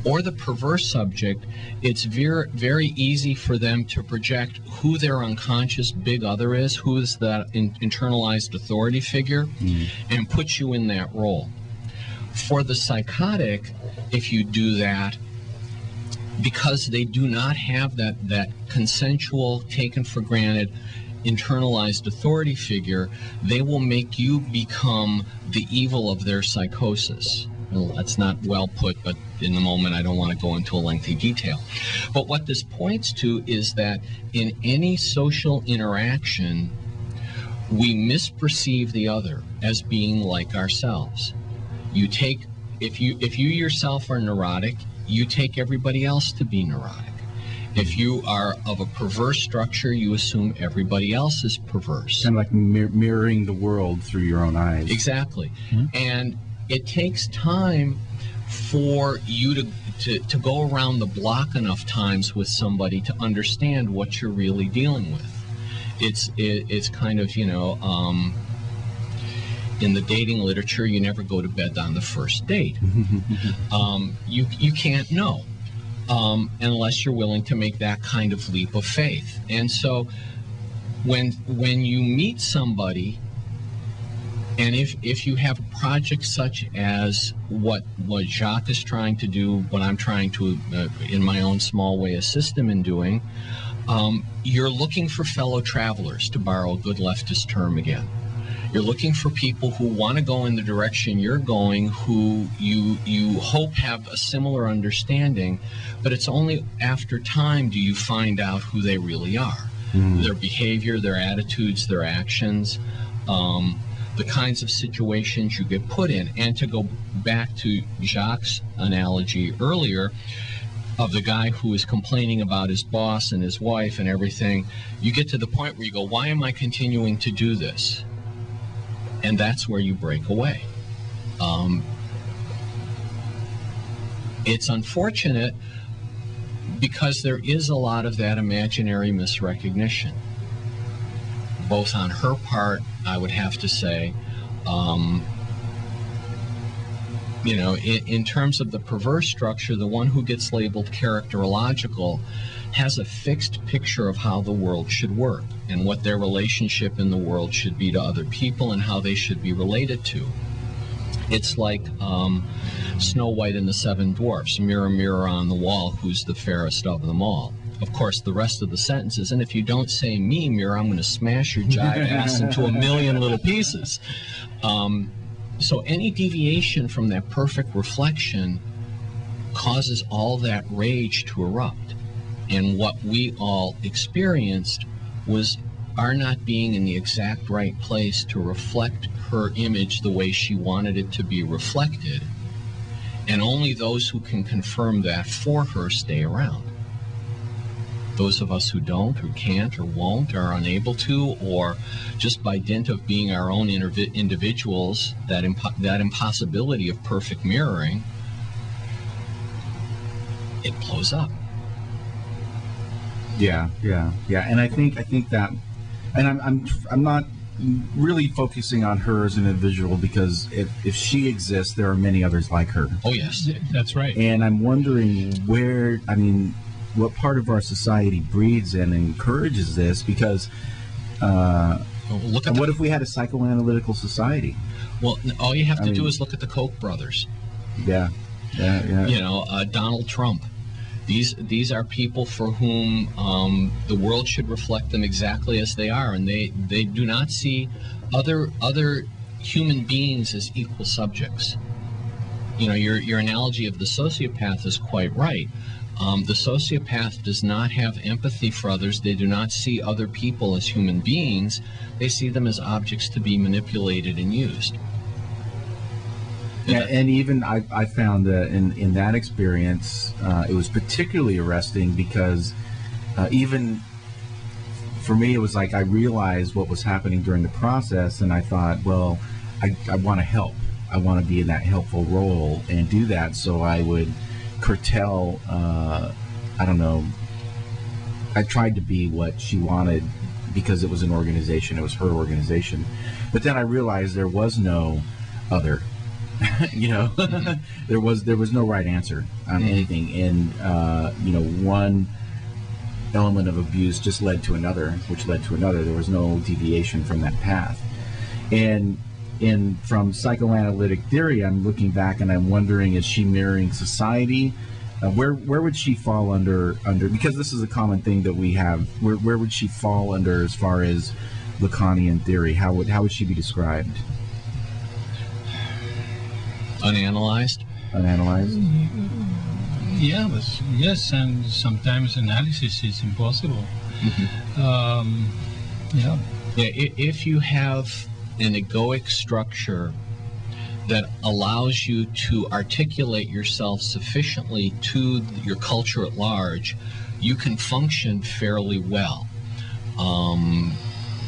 or the perverse subject, it's very, very easy for them to project who their unconscious big other is, who is that internalized authority figure, and put you in that role. For the psychotic, if you do that, because they do not have that consensual, taken for granted, internalized authority figure, they will make you become the evil of their psychosis. Well, that's not well put, but in the moment I don't want to go into a lengthy detail. But what this points to is that in any social interaction, we misperceive the other as being like ourselves. You take if you yourself are neurotic, you take everybody else to be neurotic. If you are of a perverse structure, you assume everybody else is perverse. Kind of like mirroring the world through your own eyes. Exactly. And it takes time for you to go around the block enough times with somebody to understand what you're really dealing with. It's kind of, you know, in the dating literature, you never go to bed on the first date. You can't know. Unless you're willing to make that kind of leap of faith. And so when you meet somebody, and if you have a project such as what Jacques is trying to do, what I'm trying to, in my own small way, assist him in doing, you're looking for fellow travelers, to borrow a good leftist term again. You're looking for people who want to go in the direction you're going, who you hope have a similar understanding, but it's only after time do you find out who they really are. Their behavior, their attitudes, their actions, the kinds of situations you get put in. And to go back to Jacques' analogy earlier of the guy who is complaining about his boss and his wife and everything, you get to the point where you go, why am I continuing to do this? And that's where you break away. It's unfortunate because there is a lot of that imaginary misrecognition, both on her part, I would have to say, you know, in terms of the perverse structure, the one who gets labeled characterological has a fixed picture of how the world should work and what their relationship in the world should be to other people and how they should be related to. It's like Snow White and the Seven Dwarfs, mirror, mirror on the wall, who's the fairest of them all. Of course, the rest of the sentence is, and if you don't say me, mirror, I'm going to smash your jive ass into a million little pieces. So any deviation from that perfect reflection causes all that rage to erupt. And what we all experienced was our not being in the exact right place to reflect her image the way she wanted it to be reflected. And only those who can confirm that for her stay around. Those of us who don't, who can't, or won't, are unable to, or just by dint of being our own individuals, that impossibility of perfect mirroring, it blows up. Yeah, and I think that, and I'm not really focusing on her as an individual, because if she exists, there are many others like her. Oh yes, that's right. And I'm wondering where, I mean, what part of our society breeds and encourages this, because what if we had a psychoanalytical society? Well, all you have to do is look at the Koch brothers. Yeah. You know, Donald Trump. These are people for whom the world should reflect them exactly as they are, and they do not see other human beings as equal subjects. You know, your analogy of the sociopath is quite right. The sociopath does not have empathy for others. They do not see other people as human beings. They see them as objects to be manipulated and used. Yeah, and even I found that in that experience, it was particularly arresting because even for me, it was like I realized what was happening during the process, and I thought, well, I want to help. I want to be in that helpful role and do that, so I would curtail, I don't know, I tried to be what she wanted because it was an organization, it was her organization. But then I realized there was no other. You know, there was no right answer on anything, and you know, one element of abuse just led to another, which led to another. There was no deviation from that path. And from psychoanalytic theory, I'm looking back and I'm wondering, is she mirroring society? Where would she fall under, because this is a common thing that we have, where would she fall under as far as Lacanian theory? How would she be described? Unanalyzed? Yeah, but yes, and sometimes analysis is impossible. Yeah, if you have an egoic structure that allows you to articulate yourself sufficiently to your culture at large, you can function fairly well.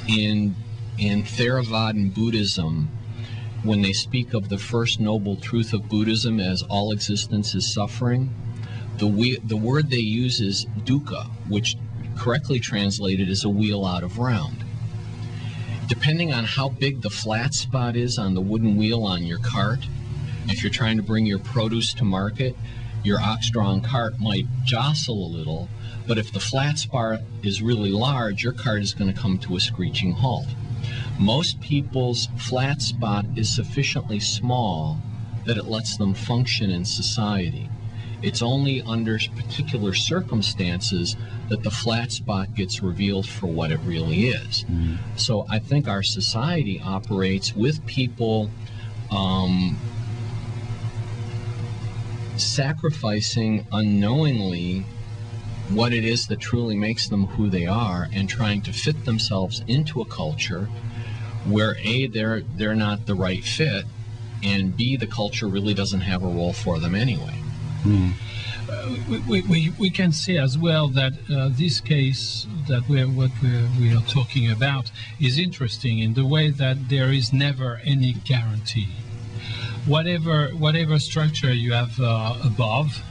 In Theravada Buddhism, when they speak of the first noble truth of Buddhism as all existence is suffering, the word they use is dukkha, which correctly translated is a wheel out of round. Depending on how big the flat spot is on the wooden wheel on your cart, if you're trying to bring your produce to market, your ox-drawn cart might jostle a little, but if the flat spot is really large, your cart is going to come to a screeching halt. Most people's flat spot is sufficiently small that it lets them function in society. It's only under particular circumstances that the flat spot gets revealed for what it really is. So I think our society operates with people sacrificing unknowingly what it is that truly makes them who they are and trying to fit themselves into a culture where A, they're not the right fit, and B, the culture really doesn't have a role for them anyway. We can say as well that this case that we are talking about is interesting in the way that there is never any guarantee. Whatever structure you have above,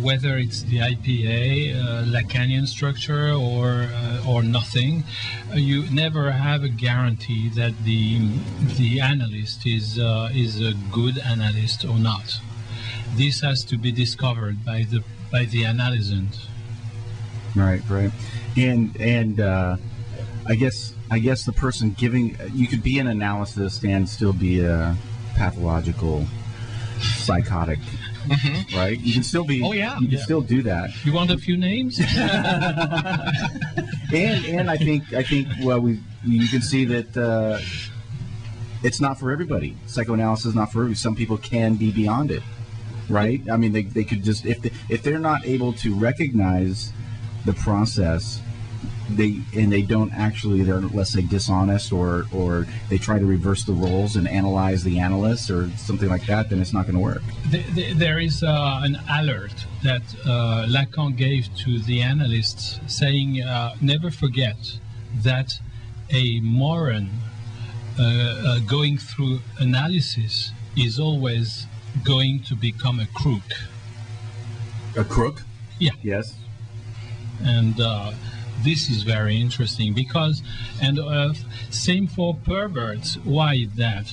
whether it's the IPA, Lacanian structure, or nothing, you never have a guarantee that the analyst is a good analyst or not. This has to be discovered by the analysant. Right. And I guess the person giving, you could be an analyst and still be a pathological psychotic. Right? You can still be. Oh yeah. You can still do that. You want a few names? and I think well, you can see that it's not for everybody. Psychoanalysis is not for everybody. Some people can be beyond it. Right? I mean, they could just, if they're not able to recognize the process, they don't actually, they're, let's say, dishonest, or they try to reverse the roles and analyze the analyst or something like that, then it's not going to work. There is an alert that Lacan gave to the analysts saying, never forget that a moron going through analysis is always going to become a crook. A crook? Yeah. Yes. And this is very interesting because, and same for perverts. Why is that?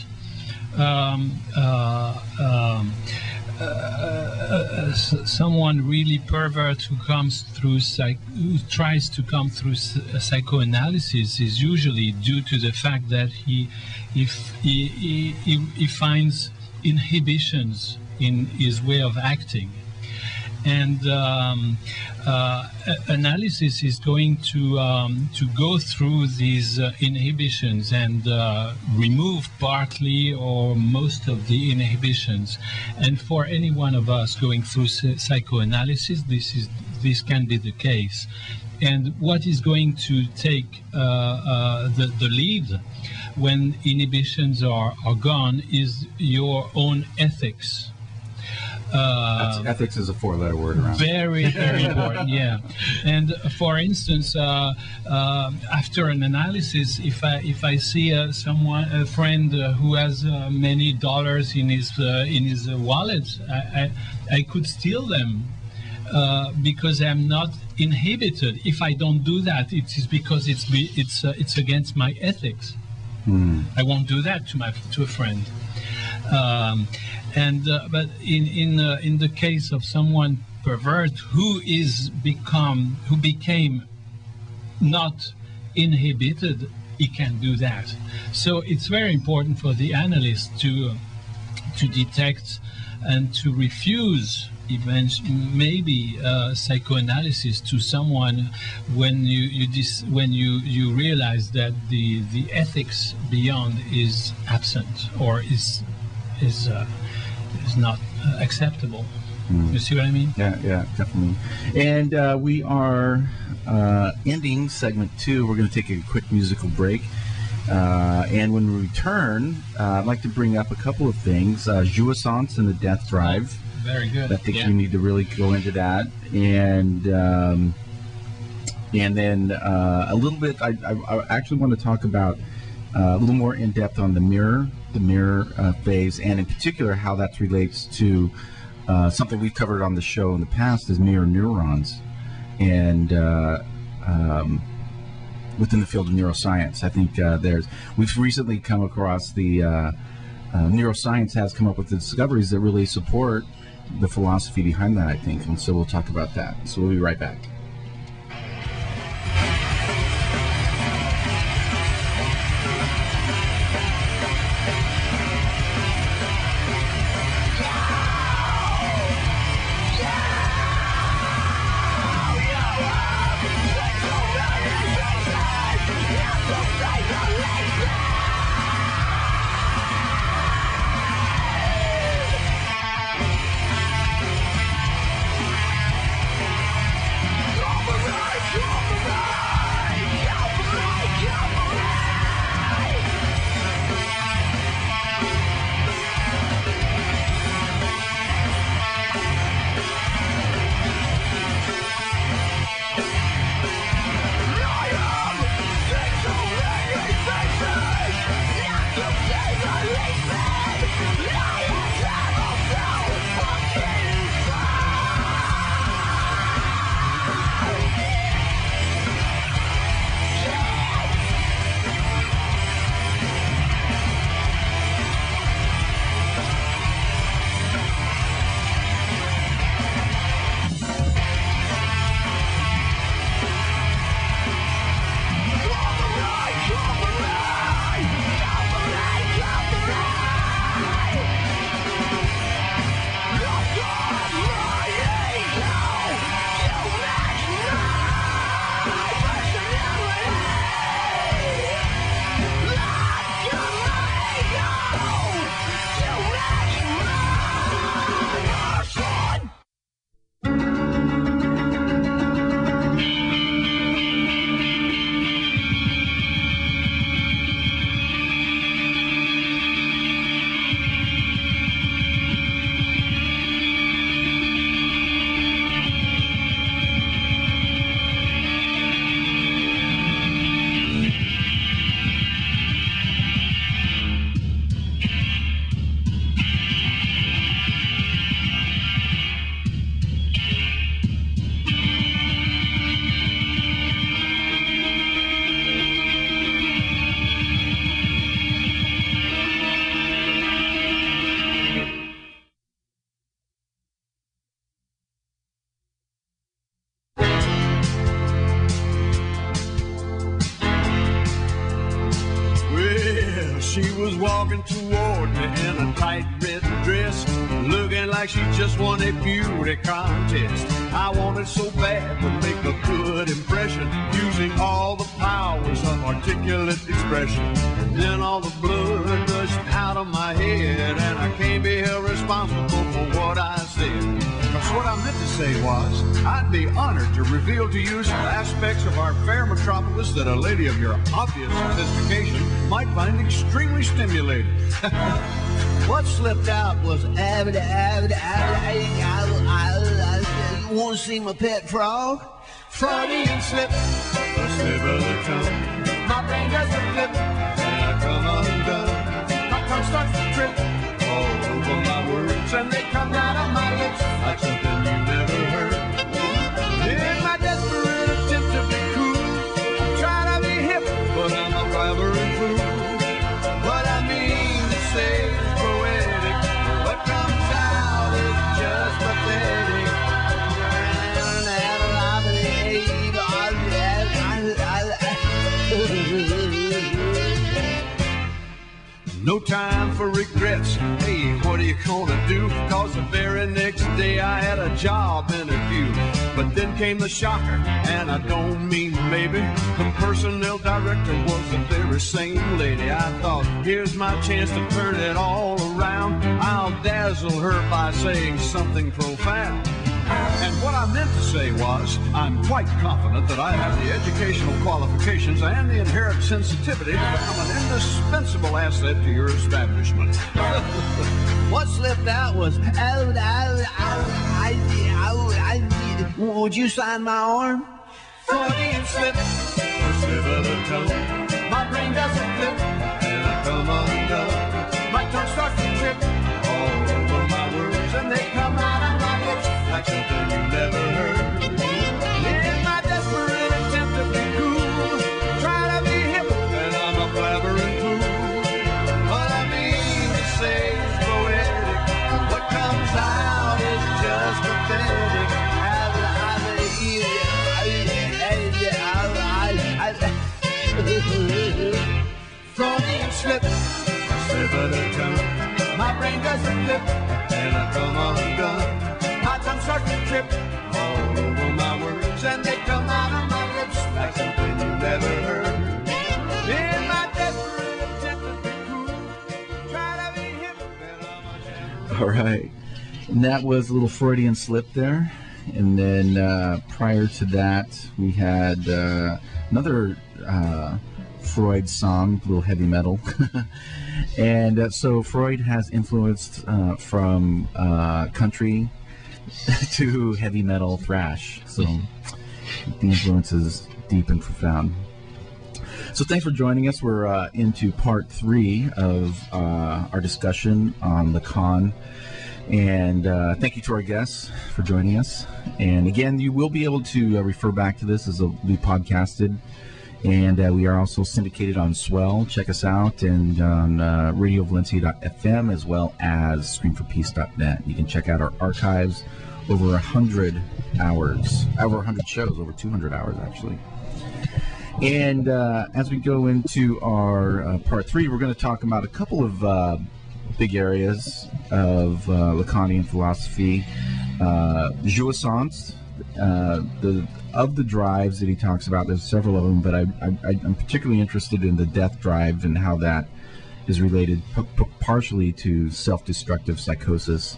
Someone really pervert who comes through who tries to come through psychoanalysis is usually due to the fact that he finds inhibitions in his way of acting, and analysis is going to go through these inhibitions and remove partly or most of the inhibitions. And for any one of us going through psychoanalysis, this can be the case. And what is going to take the lead when inhibitions are gone is your own ethics. Ethics is a four-letter word around. Very, very important, yeah. And for instance, after an analysis, if I see a friend who has many dollars in his wallet, I could steal them because I'm not inhibited. If I don't do that, it is because it's against my ethics. I won't do that to a friend. But in the case of someone pervert who became not inhibited, he can do that. So it's very important for the analyst to detect and to refuse maybe psychoanalysis to someone when you realize that the ethics beyond is absent or is not acceptable. You see what I mean? Yeah, definitely. And we are ending segment 2. We're going to take a quick musical break. And when we return, I'd like to bring up a couple of things. Jouissance and the death drive. Very good. I think we need to really go into that. And then a little bit, I actually want to talk about a little more in depth on the mirror phase, and in particular how that relates to something we've covered on the show in the past is mirror neurons, and within the field of neuroscience. I think we've recently come across the neuroscience has come up with the discoveries that really support the philosophy behind that, I think, and so we'll talk about that. So we'll be right back. She was walking toward me in a tight red dress, looking like she just won a beauty contest. I wanted so bad to make a good impression, using all the powers of articulate expression. And then all the blood rushed out of my head, and I can't be held responsible for what I said. Because what I meant to say was, I'd be honored to reveal to you some aspects of our fair metropolis that a lady of your obvious sophistication might find extremely stimulating. What slipped out was, you want to see my pet frog? Freudian slip, a slip of the tongue. My brain does a flip, and I come undone. My tongue starts to trip all over my words, and they come out of my lips like something you never heard. In my desperate attempt to be cool, I'm trying to be hip, but I'm a blabbering fool. What I mean to say is poetic, what comes out is just pathetic. No time for regrets. Hey, what are you gonna do? Cause the very next day I had a job interview. But then came the shocker, and I don't mean maybe. The personnel director was the very same lady. I thought, here's my chance to turn it all around. I'll dazzle her by saying something profound. And what I meant to say was, I'm quite confident that I have the educational qualifications and the inherent sensitivity to become an indispensable asset to your establishment. What slipped out was, would you sign my arm? Freudian slip, a slip of the tongue. My brain doesn't flip, and I come undone. My tongue starts to trip all over my words, and they come out of my lips like something you never heard. In my desperate attempt to be cool, try to be hip, and I'm a blabbering fool. What I mean to say is poetic, what comes out is just pathetic. Freudian slip, slip of the tongue. My brain doesn't flip, and I come undone. My tongue starts to trip all over my words, and they come out of my lips like something you never heard. In my desperate attempt to be cool, try to be hip, and I'm a jam. All right. And that was a little Freudian slip there. And then prior to that, we had another Freud song, a little heavy metal. And so Freud has influenced from country to heavy metal thrash. So the influence is deep and profound. So thanks for joining us. We're into part 3 of our discussion on Lacan. And thank you to our guests for joining us. And again, you will be able to refer back to this as it'll be podcasted. And we are also syndicated on Swell. Check us out, and on radiovalencia.fm, as well as screamforpeace.net. You can check out our archives, over 100 hours, over 100 shows, over 200 hours actually. And as we go into our part 3, we're going to talk about a couple of big areas of Lacanian philosophy. Jouissance, of the drives that he talks about, there's several of them, but I'm particularly interested in the death drive and how that is related partially to self-destructive psychosis,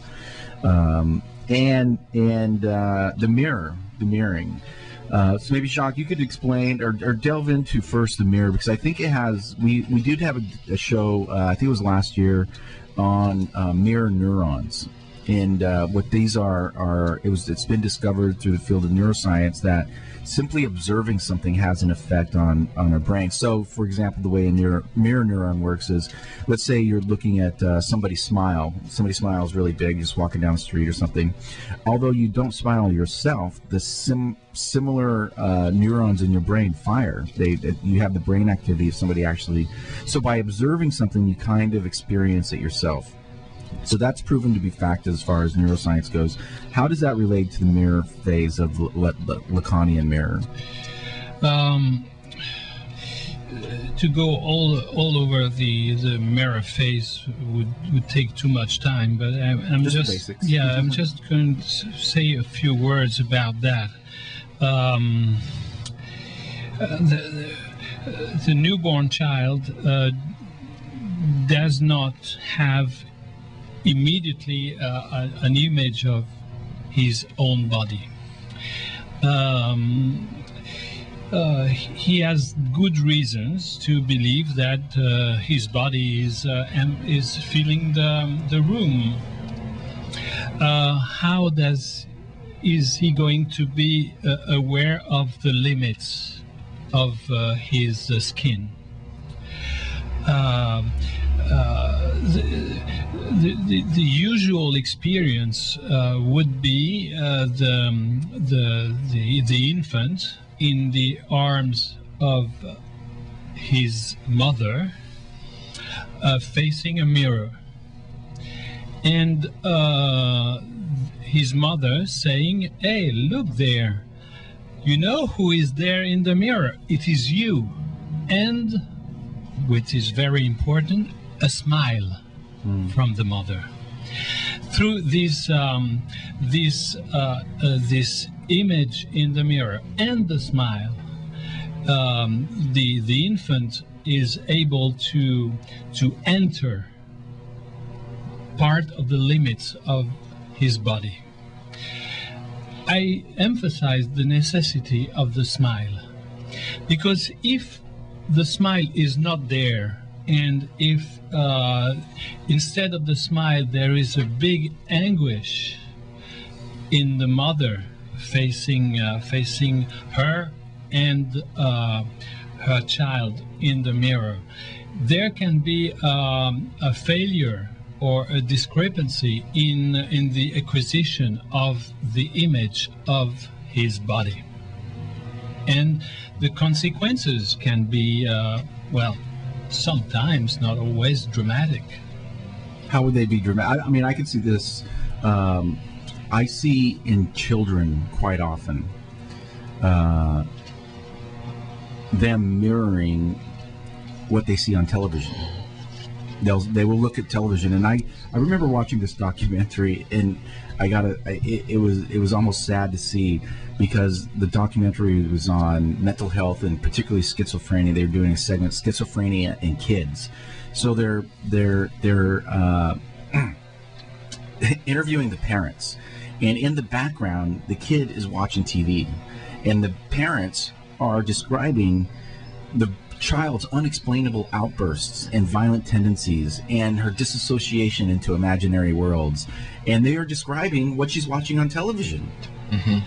and the mirroring. So maybe, Jacques, you could explain or delve into first the mirror, because I think it has. We did have a show, I think it was last year, on mirror neurons. And what these are it's been discovered through the field of neuroscience that simply observing something has an effect on our brain. So, for example, the way a mirror neuron works is, let's say you're looking at somebody smile. Somebody smiles really big, just walking down the street or something. Although you don't smile yourself, the similar neurons in your brain fire. You have the brain activity of somebody actually. So by observing something, you kind of experience it yourself. So that's proven to be fact as far as neuroscience goes. How does that relate to the mirror phase of the Lacanian mirror? To go all over the mirror phase would take too much time, but I'm just basics. Yeah, I'm just going to say a few words about that. The newborn child does not have immediately an image of his own body. He has good reasons to believe that his body is filling the room. How is he going to be aware of the limits of his skin? The usual experience would be the infant in the arms of his mother, facing a mirror, and his mother saying, "Hey, look there! You know who is there in the mirror? It is you." And, which is very important, a smile from the mother. Through this image in the mirror and the smile, the infant is able to enter part of the limits of his body. I emphasize the necessity of the smile, because if the smile is not there, and if instead of the smile there is a big anguish in the mother facing her and her child in the mirror, there can be a failure or a discrepancy in the acquisition of the image of his body. And the consequences can be, well, sometimes, not always, dramatic. How would they be dramatic? I mean, I can see this. I see in children quite often them mirroring what they see on television. They will look at television, and I remember watching this documentary, and it was almost sad to see, because the documentary was on mental health and particularly schizophrenia. They were doing a segment, schizophrenia in kids. So they're interviewing the parents, and in the background the kid is watching TV, and the parents are describing the child's unexplainable outbursts and violent tendencies and her disassociation into imaginary worlds, and they are describing what she's watching on television. Mm-hmm.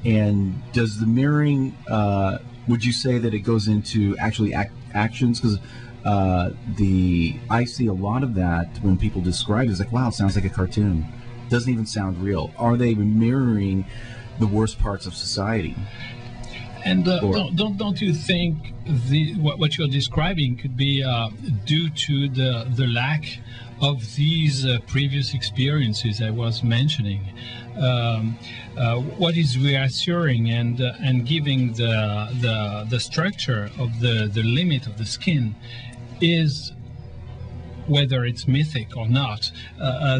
And does the mirroring, would you say that it goes into actually actions? Because I see a lot of that when people describe it. It's like, wow, it sounds like a cartoon. Doesn't even sound real. Are they mirroring the worst parts of society? And don't you think what you're describing could be due to the lack of these previous experiences I was mentioning? What is reassuring and giving the structure of the limit of the skin is, whether it's mythic or not,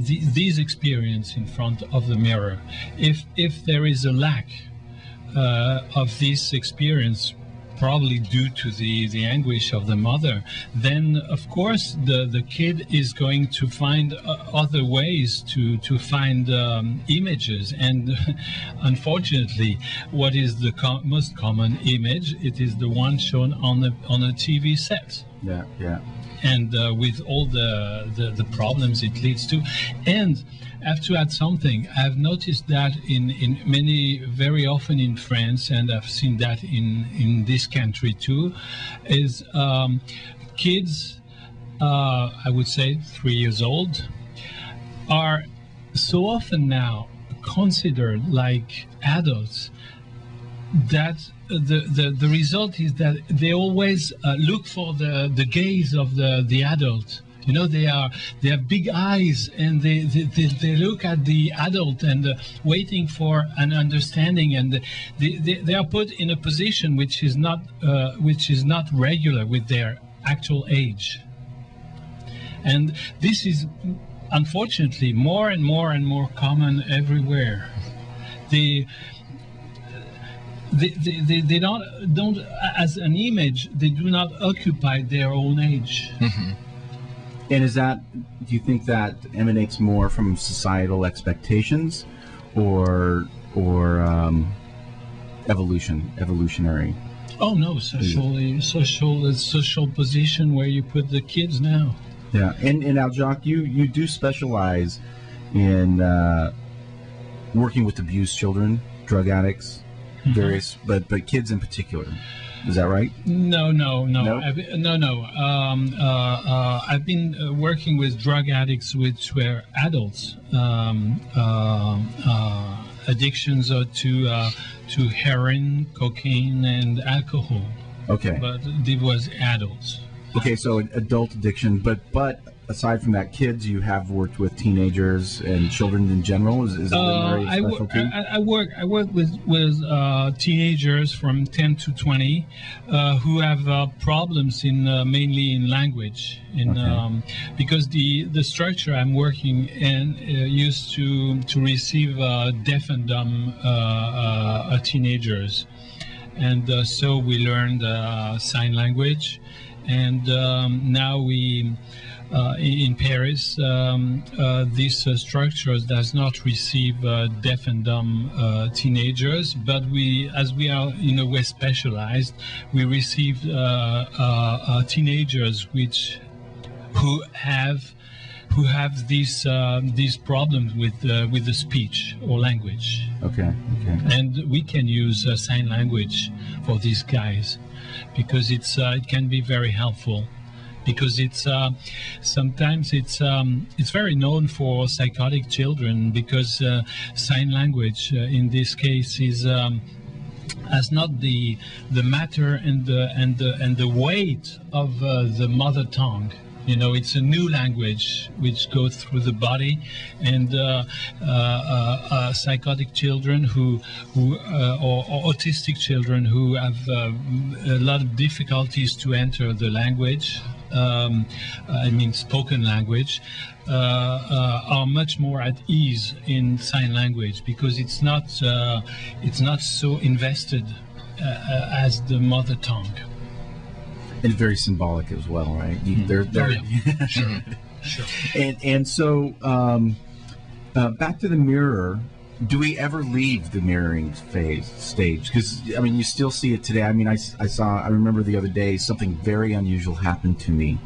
these experiences in front of the mirror. If there is a lack of this experience, probably due to the anguish of the mother, then of course the kid is going to find other ways to find images, and unfortunately, what is the most common image? It is the one shown on a TV set. Yeah, yeah. And with all the problems it leads to. And I have to add something. I've noticed that in many, very often in France, and I've seen that in this country too, is kids, I would say 3 years old, are so often now considered like adults that the result is that they always look for the gaze of the adult. You know, they have big eyes, and they look at the adult and waiting for an understanding, and they are put in a position which is not regular with their actual age. And this is unfortunately more and more and more common everywhere. They don't as an image, they do not occupy their own age. Mm-hmm. And do you think that emanates more from societal expectations or evolutionary? Oh no, social position where you put the kids now. Yeah, and now, Jacques, you do specialize in working with abused children, drug addicts, mm-hmm. various, but kids in particular. Is that right? No. I've been working with drug addicts which were adults, addictions to heroin, cocaine, and alcohol. Okay. But it was adults. Okay, so adult addiction, but aside from that, kids, you have worked with teenagers and children in general. Is that an area of specialty? I work with teenagers from 10 to 20 who have problems mainly in language, because the structure I'm working in used to receive deaf and dumb teenagers, and so we learned sign language. and now we in Paris these structures does not receive deaf and dumb teenagers, but as we are in a way specialized, we receive teenagers who have these problems with the speech or language. Okay. And we can use sign language for these guys because it can be very helpful. Because sometimes it's very known for psychotic children, because sign language in this case has not the matter and the weight of the mother tongue. You know, it's a new language which goes through the body, and psychotic children or autistic children who have a lot of difficulties to enter the language. I mean spoken language, are much more at ease in sign language because it's not so invested as the mother tongue. And very symbolic as well, right? They're Sure. And so back to the mirror. Do we ever leave the mirroring stage? Because, I mean, you still see it today. I mean, I remember the other day, something very unusual happened to me.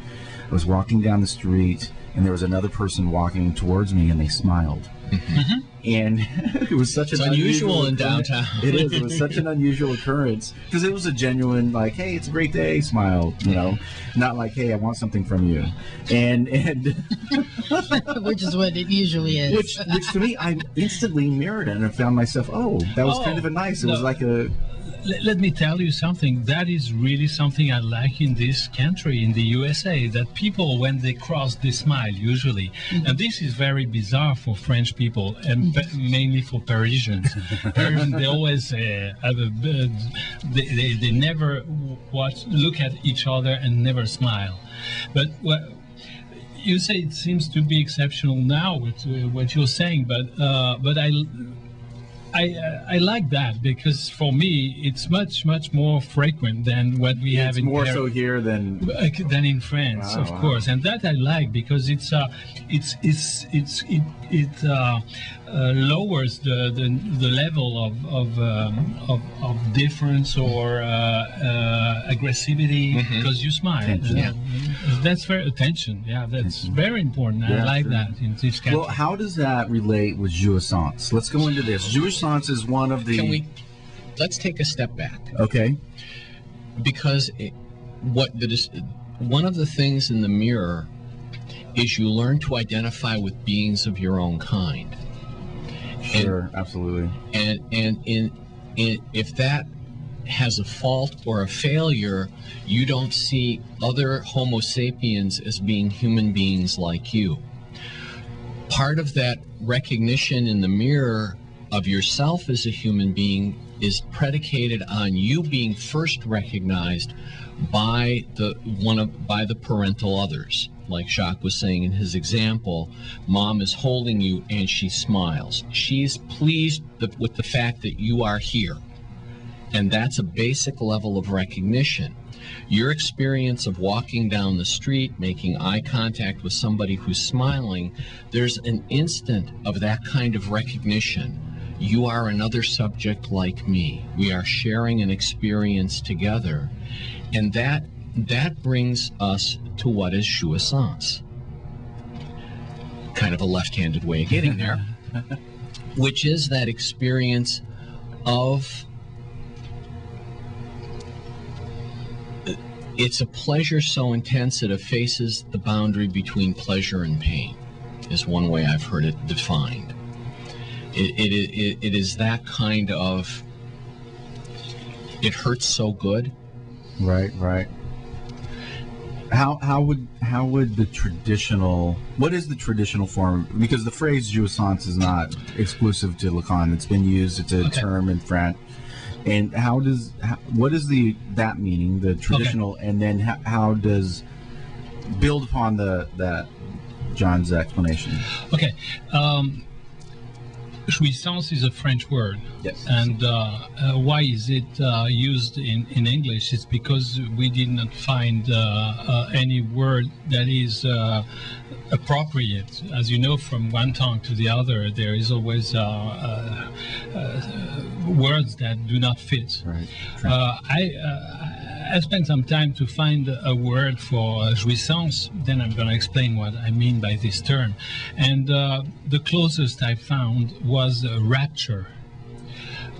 I was walking down the street, and there was another person walking towards me, and they smiled. Mm-hmm. And it was such an unusual in downtown. It is. It was such an unusual occurrence because it was a genuine, like, "Hey, it's a great day," smile. You know, not like, "Hey, I want something from you," and which is what it usually is. Which to me, I instantly mirrored it and I found myself, oh, that was kind of a nice. It was like a. Let me tell you something. That is really something I like in this country, in the USA, that people, when they cross, they smile usually. Mm-hmm. And this is very bizarre for French people, and mainly for Parisians. Parisians, they always have they never look at each other and never smile. But you say it seems to be exceptional now with what you're saying, but I like that because for me it's much more frequent than what we have in more so here than in France, of course, and that I like because it lowers the level of difference or aggressivity because you smile. That's very attention. Yeah, that's very important. I like that in this country. Well, how does that relate with jouissance? Let's go into this. Jouissance is one of the. Let's take a step back. Okay. Because one of the things in the mirror is you learn to identify with beings of your own kind. Sure, absolutely. And if that has a fault or a failure, you don't see other Homo sapiens as being human beings like you. Part of that recognition in the mirror of yourself as a human being is predicated on you being first recognized by the parental others. Like Jacques was saying in his example, mom is holding you and she smiles. She's pleased with the fact that you are here. And that's a basic level of recognition. Your experience of walking down the street, making eye contact with somebody who's smiling, there's an instant of that kind of recognition. You are another subject like me. We are sharing an experience together. And that brings us to what is jouissance. Kind of a left-handed way of getting there, which is that experience of it's a pleasure so intense that it effaces the boundary between pleasure and pain, is one way I've heard it defined. It is that kind of, it hurts so good. Right. How would the traditional, what is the traditional form? Because the phrase jouissance is not exclusive to Lacan. It's been used, it's a term in French. And what is that meaning, the traditional, and then how does build upon that John's explanation? Okay. jouissance is a French word. Yes. And why is it used in English? It's because we did not find any word that is appropriate. As you know, from one tongue to the other, there is always words that do not fit. Right. I spent some time to find a word for jouissance, then I'm going to explain what I mean by this term. And the closest I found was rapture.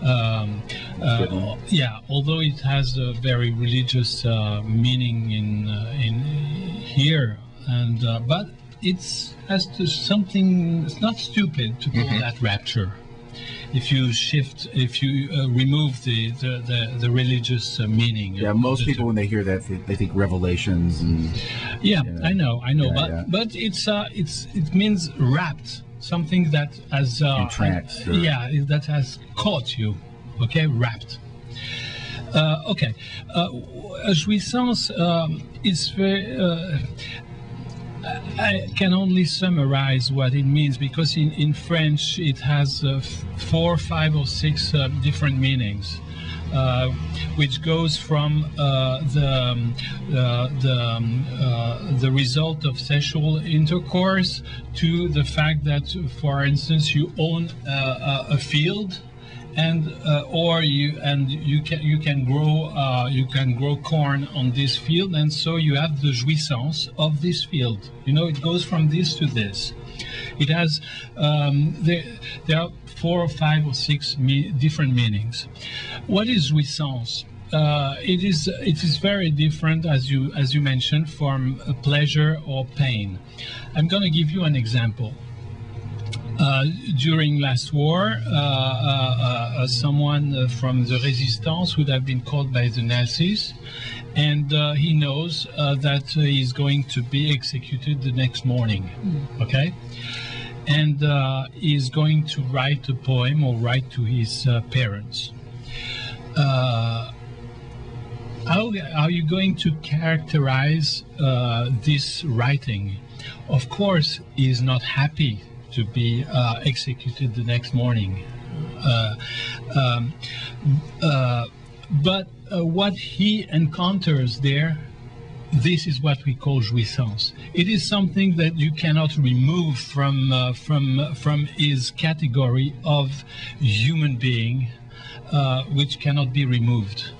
Yeah, although it has a very religious meaning in here, and but it's has to something. It's not stupid to call that rapture. If you remove the religious meaning. Yeah, most people when they hear that they think revelations and. Yeah, I know, Yeah, but it means wrapped, something that has entranced. That has caught you. Okay, wrapped. Okay, jouissance is very. I can only summarize what it means because in French it has 4, 5, or 6 different meanings, which goes from the result of sexual intercourse to the fact that, for instance, you own a field. And you can grow corn on this field, and so you have the jouissance of this field. You know, it goes from this to this. It has there are 4 or 5 or 6 different meanings. What is jouissance? It is very different, as you mentioned, from pleasure or pain. I'm going to give you an example. During last war, someone from the resistance would have been caught by the Nazis, and he knows that he's going to be executed the next morning. Okay, and he's going to write a poem or write to his parents. How are you going to characterize this writing? Of course, he's not happy to be executed the next morning. But what he encounters there, this is what we call jouissance. It is something that you cannot remove from his category of human being, which cannot be removed.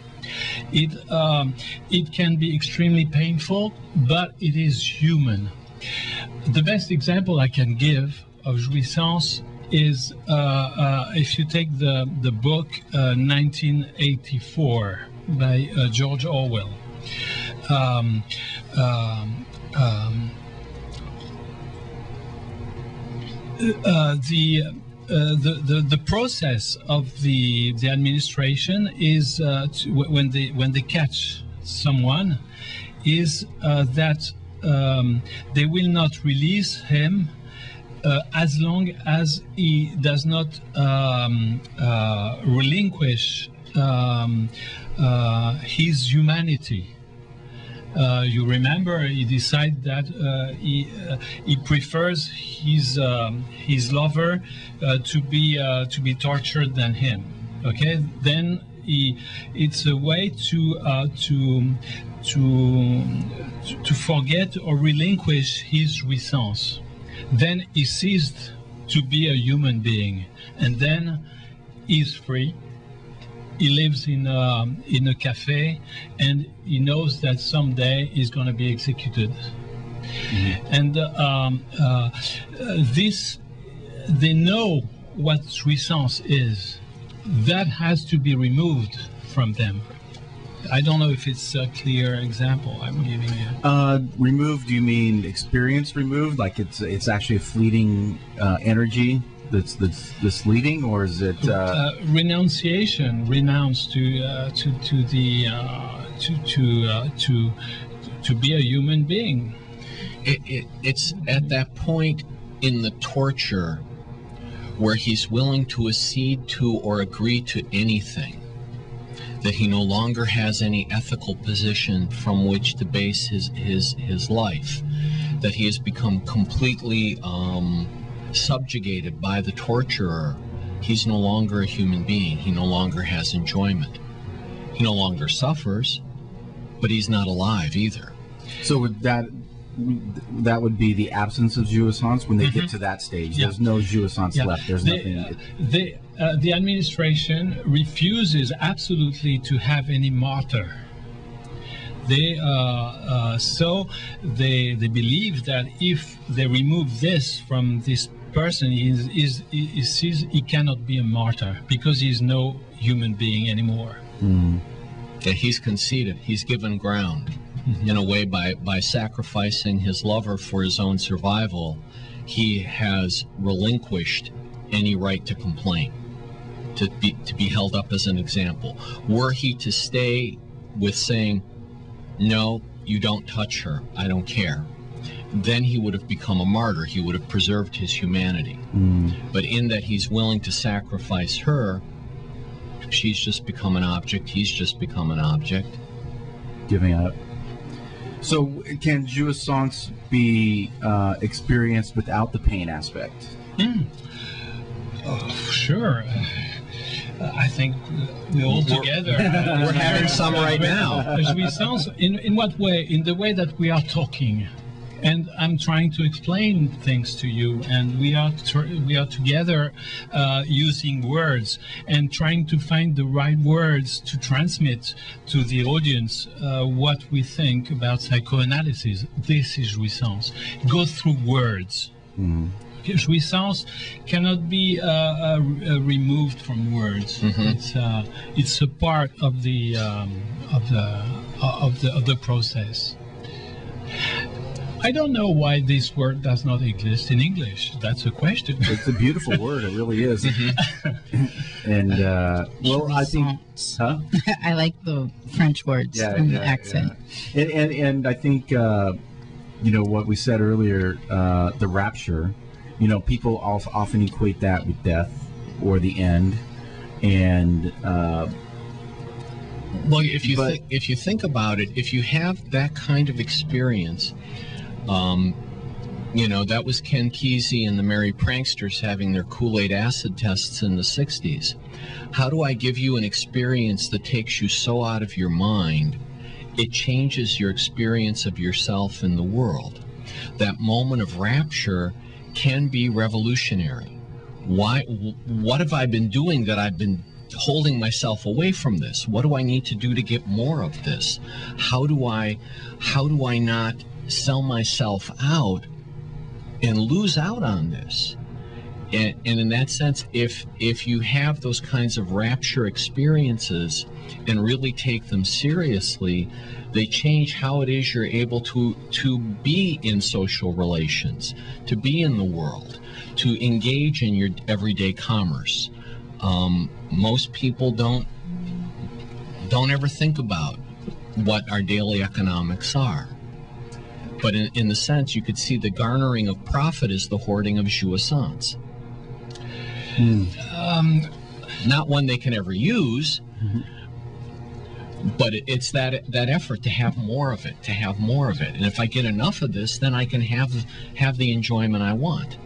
It can be extremely painful, but it is human. The best example I can give of jouissance is if you take the book 1984 by George Orwell. The process of the administration is when they catch someone is that they will not release him as long as he does not relinquish his humanity. You remember, he decided that he prefers his lover to be tortured than him. Okay, then it's a way to forget or relinquish his jouissance. Then he ceased to be a human being, and then he's free. He lives in a cafe, and he knows that someday he's going to be executed. And they know what jouissance is. That has to be removed from them. I don't know if it's a clear example I'm giving you. Removed, do you mean experience removed? Like it's actually a fleeting energy that's fleeting, or is it renunciation? Renounce to be a human being. It's at that point in the torture where he's willing to accede to or agree to anything, that he no longer has any ethical position from which to base his life, that he has become completely subjugated by the torturer, he's no longer a human being. He no longer has enjoyment. He no longer suffers, but he's not alive either. So would that would be the absence of jouissance when they get to that stage. There's no jouissance left. There's nothing. The administration refuses absolutely to have any martyr. They believe that if they remove this from this person, he cannot be a martyr because he's no human being anymore. That he's conceded. He's given ground. In a way, by sacrificing his lover for his own survival, he has relinquished any right to complain, to be held up as an example. Were he to stay with saying, no, you don't touch her, I don't care, then he would have become a martyr. He would have preserved his humanity. But in that he's willing to sacrifice her, she's just become an object, he's just become an object. Giving up. So can jouissance be experienced without the pain aspect? Sure. I think we're all together. We're having some right now. Jouissance, in what way? In the way that we are talking. And I'm trying to explain things to you, and we are together using words and trying to find the right words to transmit to the audience what we think about psychoanalysis. This is jouissance. It goes through words. Jouissance cannot be removed from words. It's a part of the process. I don't know why this word does not exist in English. That's a question. It's a beautiful word. It really is. And, well, I think... Huh? I like the French words and the accent. Yeah. And I think, you know, what we said earlier, the rapture, you know, people often equate that with death or the end. And... well, if you think about it, if you have that kind of experience... you know, that was Ken Kesey and the Merry Pranksters having their Kool-Aid acid tests in the 60s. How do I give you an experience that takes you so out of your mind, it changes your experience of yourself in the world? That moment of rapture can be revolutionary. What have I been doing that I've been holding myself away from this? What do I need to do to get more of this? How do I not sell myself out and lose out on this? And in that sense, if you have those kinds of rapture experiences and really take them seriously, they change how it is you're able to be in social relations, to be in the world, to engage in your everyday commerce. Most people don't ever think about what our daily economics are. But in the sense, you could see the garnering of profit is the hoarding of jouissance. Not one they can ever use, but it's that effort to have more of it, And if I get enough of this, then I can have the enjoyment I want.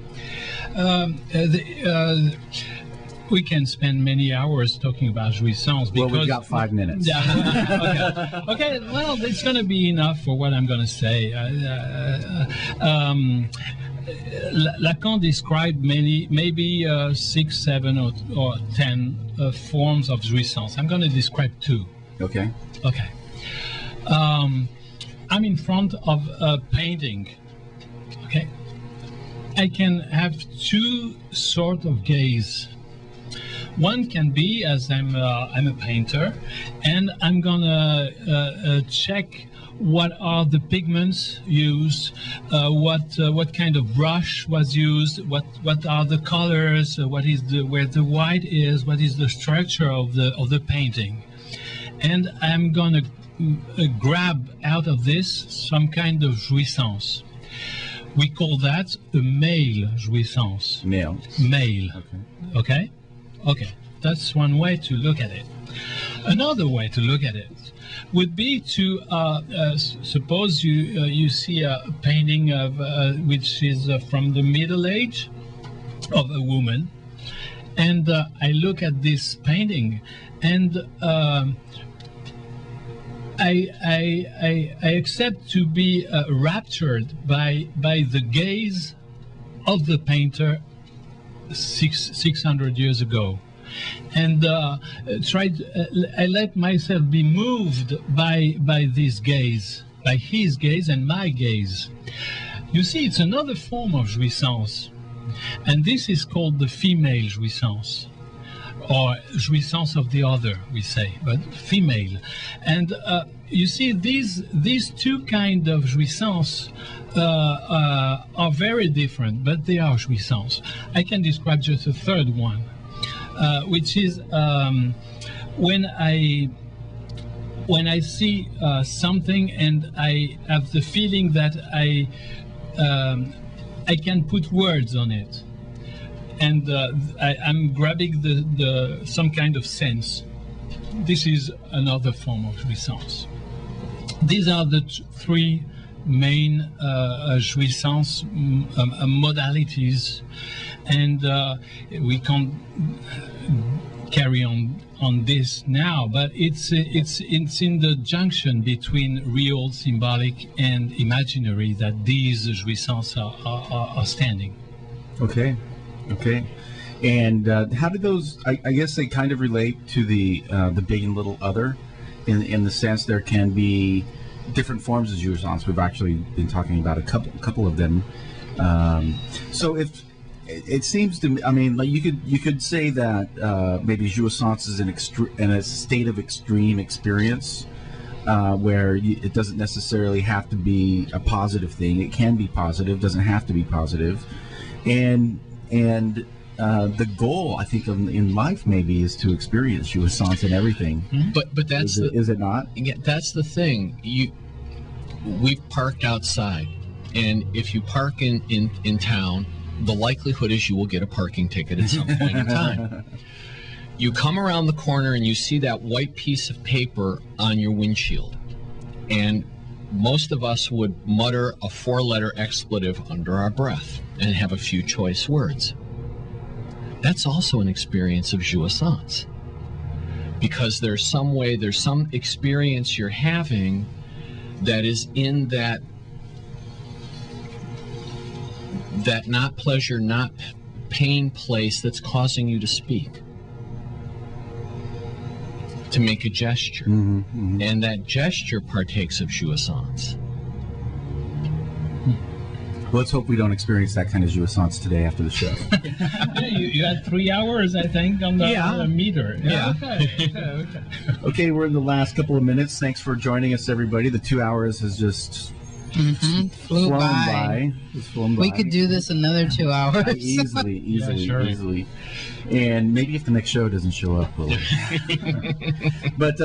We can spend many hours talking about jouissance. Well, we've got 5 minutes. Okay, well, it's going to be enough for what I'm going to say. Lacan described maybe 6, 7, or 10 forms of jouissance. I'm going to describe 2. Okay. Okay. I'm in front of a painting. Okay. I can have 2 sorts of gaze. One can be, as I'm a painter, and I'm gonna check what are the pigments used, what kind of brush was used, what are the colors, where the white is, what is the structure of the painting, and I'm gonna grab out of this some kind of jouissance. We call that a male jouissance. Male. Okay. Okay, that's one way to look at it. Another way to look at it would be to suppose you see a painting of which is from the Middle Age of a woman, And I look at this painting, and I accept to be raptured by the gaze of the painter 600 years ago, and I let myself be moved by this gaze, by his gaze and my gaze. You see, it's another form of jouissance, and this is called the female jouissance, or jouissance of the other, we say, but female. And you see, these two kinds of jouissance are very different, but they are jouissance. I can describe just a third one, which is when I see something and I have the feeling that I can put words on it, and I'm grabbing some kind of sense. This is another form of jouissance. These are the three main jouissance modalities, and we can't carry on this now, but it's in the junction between real, symbolic, and imaginary that these jouissance are standing. Okay. And how do those? I guess they kind of relate to the big and little other, in the sense there can be different forms of jouissance. We've actually been talking about a couple of them. So if it seems to me, I mean, like you could say that maybe jouissance is in a state of extreme experience, where it doesn't necessarily have to be a positive thing. It can be positive, doesn't have to be positive, and the goal, I think, in life maybe is to experience jouissance in everything. But that's is it not? Yeah, that's the thing. We've parked outside, and if you park in town, the likelihood is you will get a parking ticket at some point in time. You come around the corner and you see that white piece of paper on your windshield, and most of us would mutter a 4-letter expletive under our breath and have a few choice words. That's also an experience of jouissance, because there's some experience you're having that is in that not pleasure, not pain place that's causing you to speak, to make a gesture. And that gesture partakes of jouissance. Let's hope we don't experience that kind of jouissance today after the show. You had 3 hours, I think, on the meter. Yeah. Okay, we're in the last couple of minutes. Thanks for joining us, everybody. The 2 hours has just flew by. It's flown by. We could do this another 2 hours. Easily. And maybe if the next show doesn't show up, we'll. But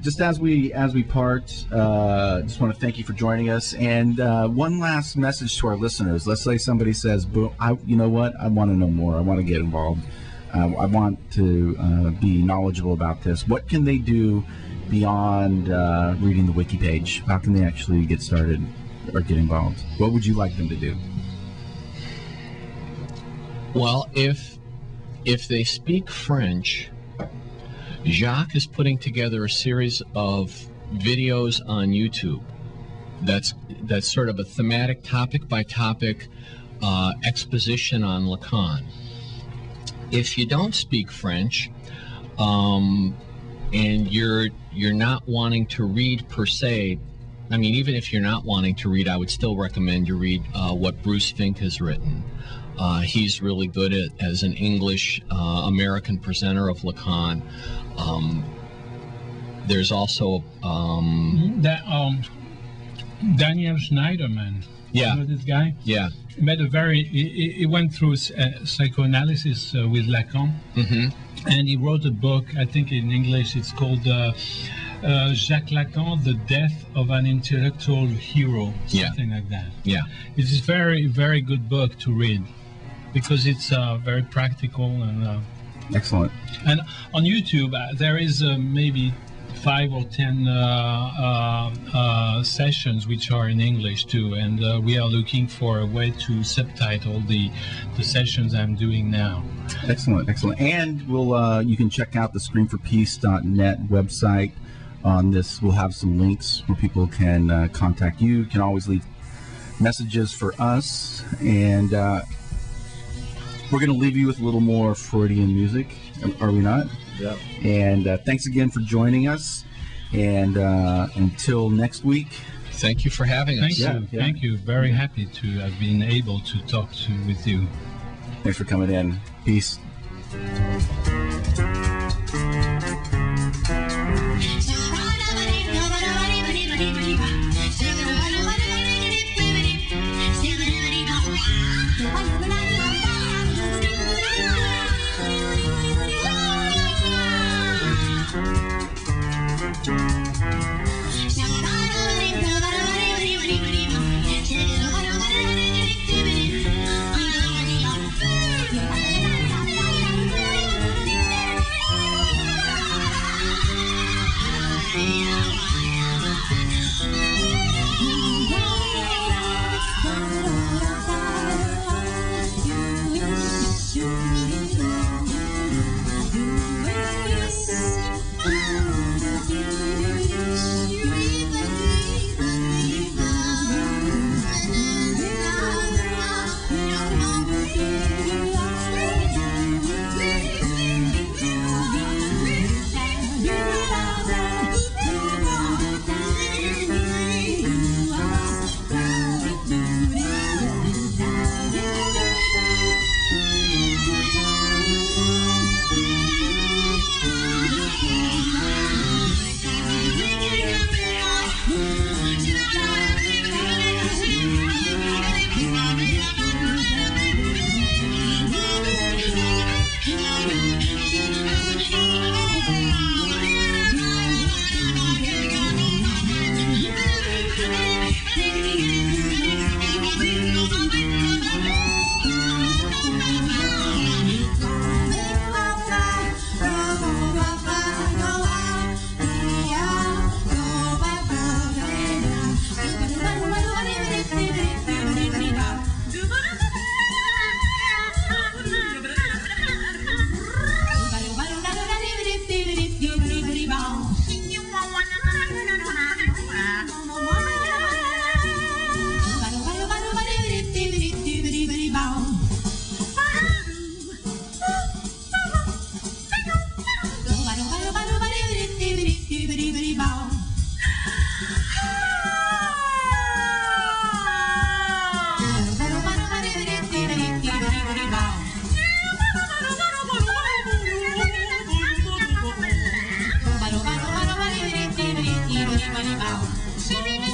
just as we part, just want to thank you for joining us. And one last message to our listeners. Let's say somebody says, you know what? I want to know more. I want to get involved. I want to be knowledgeable about this. What can they do beyond reading the wiki page? How can they actually get started or get involved? What would you like them to do? Well, if they speak French, Jacques is putting together a series of videos on YouTube. That's sort of a thematic, topic by topic exposition on Lacan. If you don't speak French, and you're not wanting to read per se, I mean, even if you're not wanting to read, I would still recommend you read what Bruce Fink has written. He's really good as an English American presenter of Lacan. There's also Daniel Schneiderman. Yeah. You know this guy? Yeah. He went through psychoanalysis with Lacan, and he wrote a book. I think in English it's called Jacques Lacan, The Death of an Intellectual Hero, something like that. Yeah. It's a very, very good book to read, because it's very practical and excellent. And on YouTube there is maybe 5 or 10 sessions which are in English too, and we are looking for a way to subtitle the sessions I'm doing now. Excellent, excellent. And we'll you can check out the screamforpeace.net website on this. We'll have some links where people can contact you. You can always leave messages for us, and we're going to leave you with a little more Freudian music, are we not? Yeah. And thanks again for joining us, and until next week. Thank you for having us. Thank you. Very happy to have been able to talk with you. Thanks for coming in. Peace. Wow.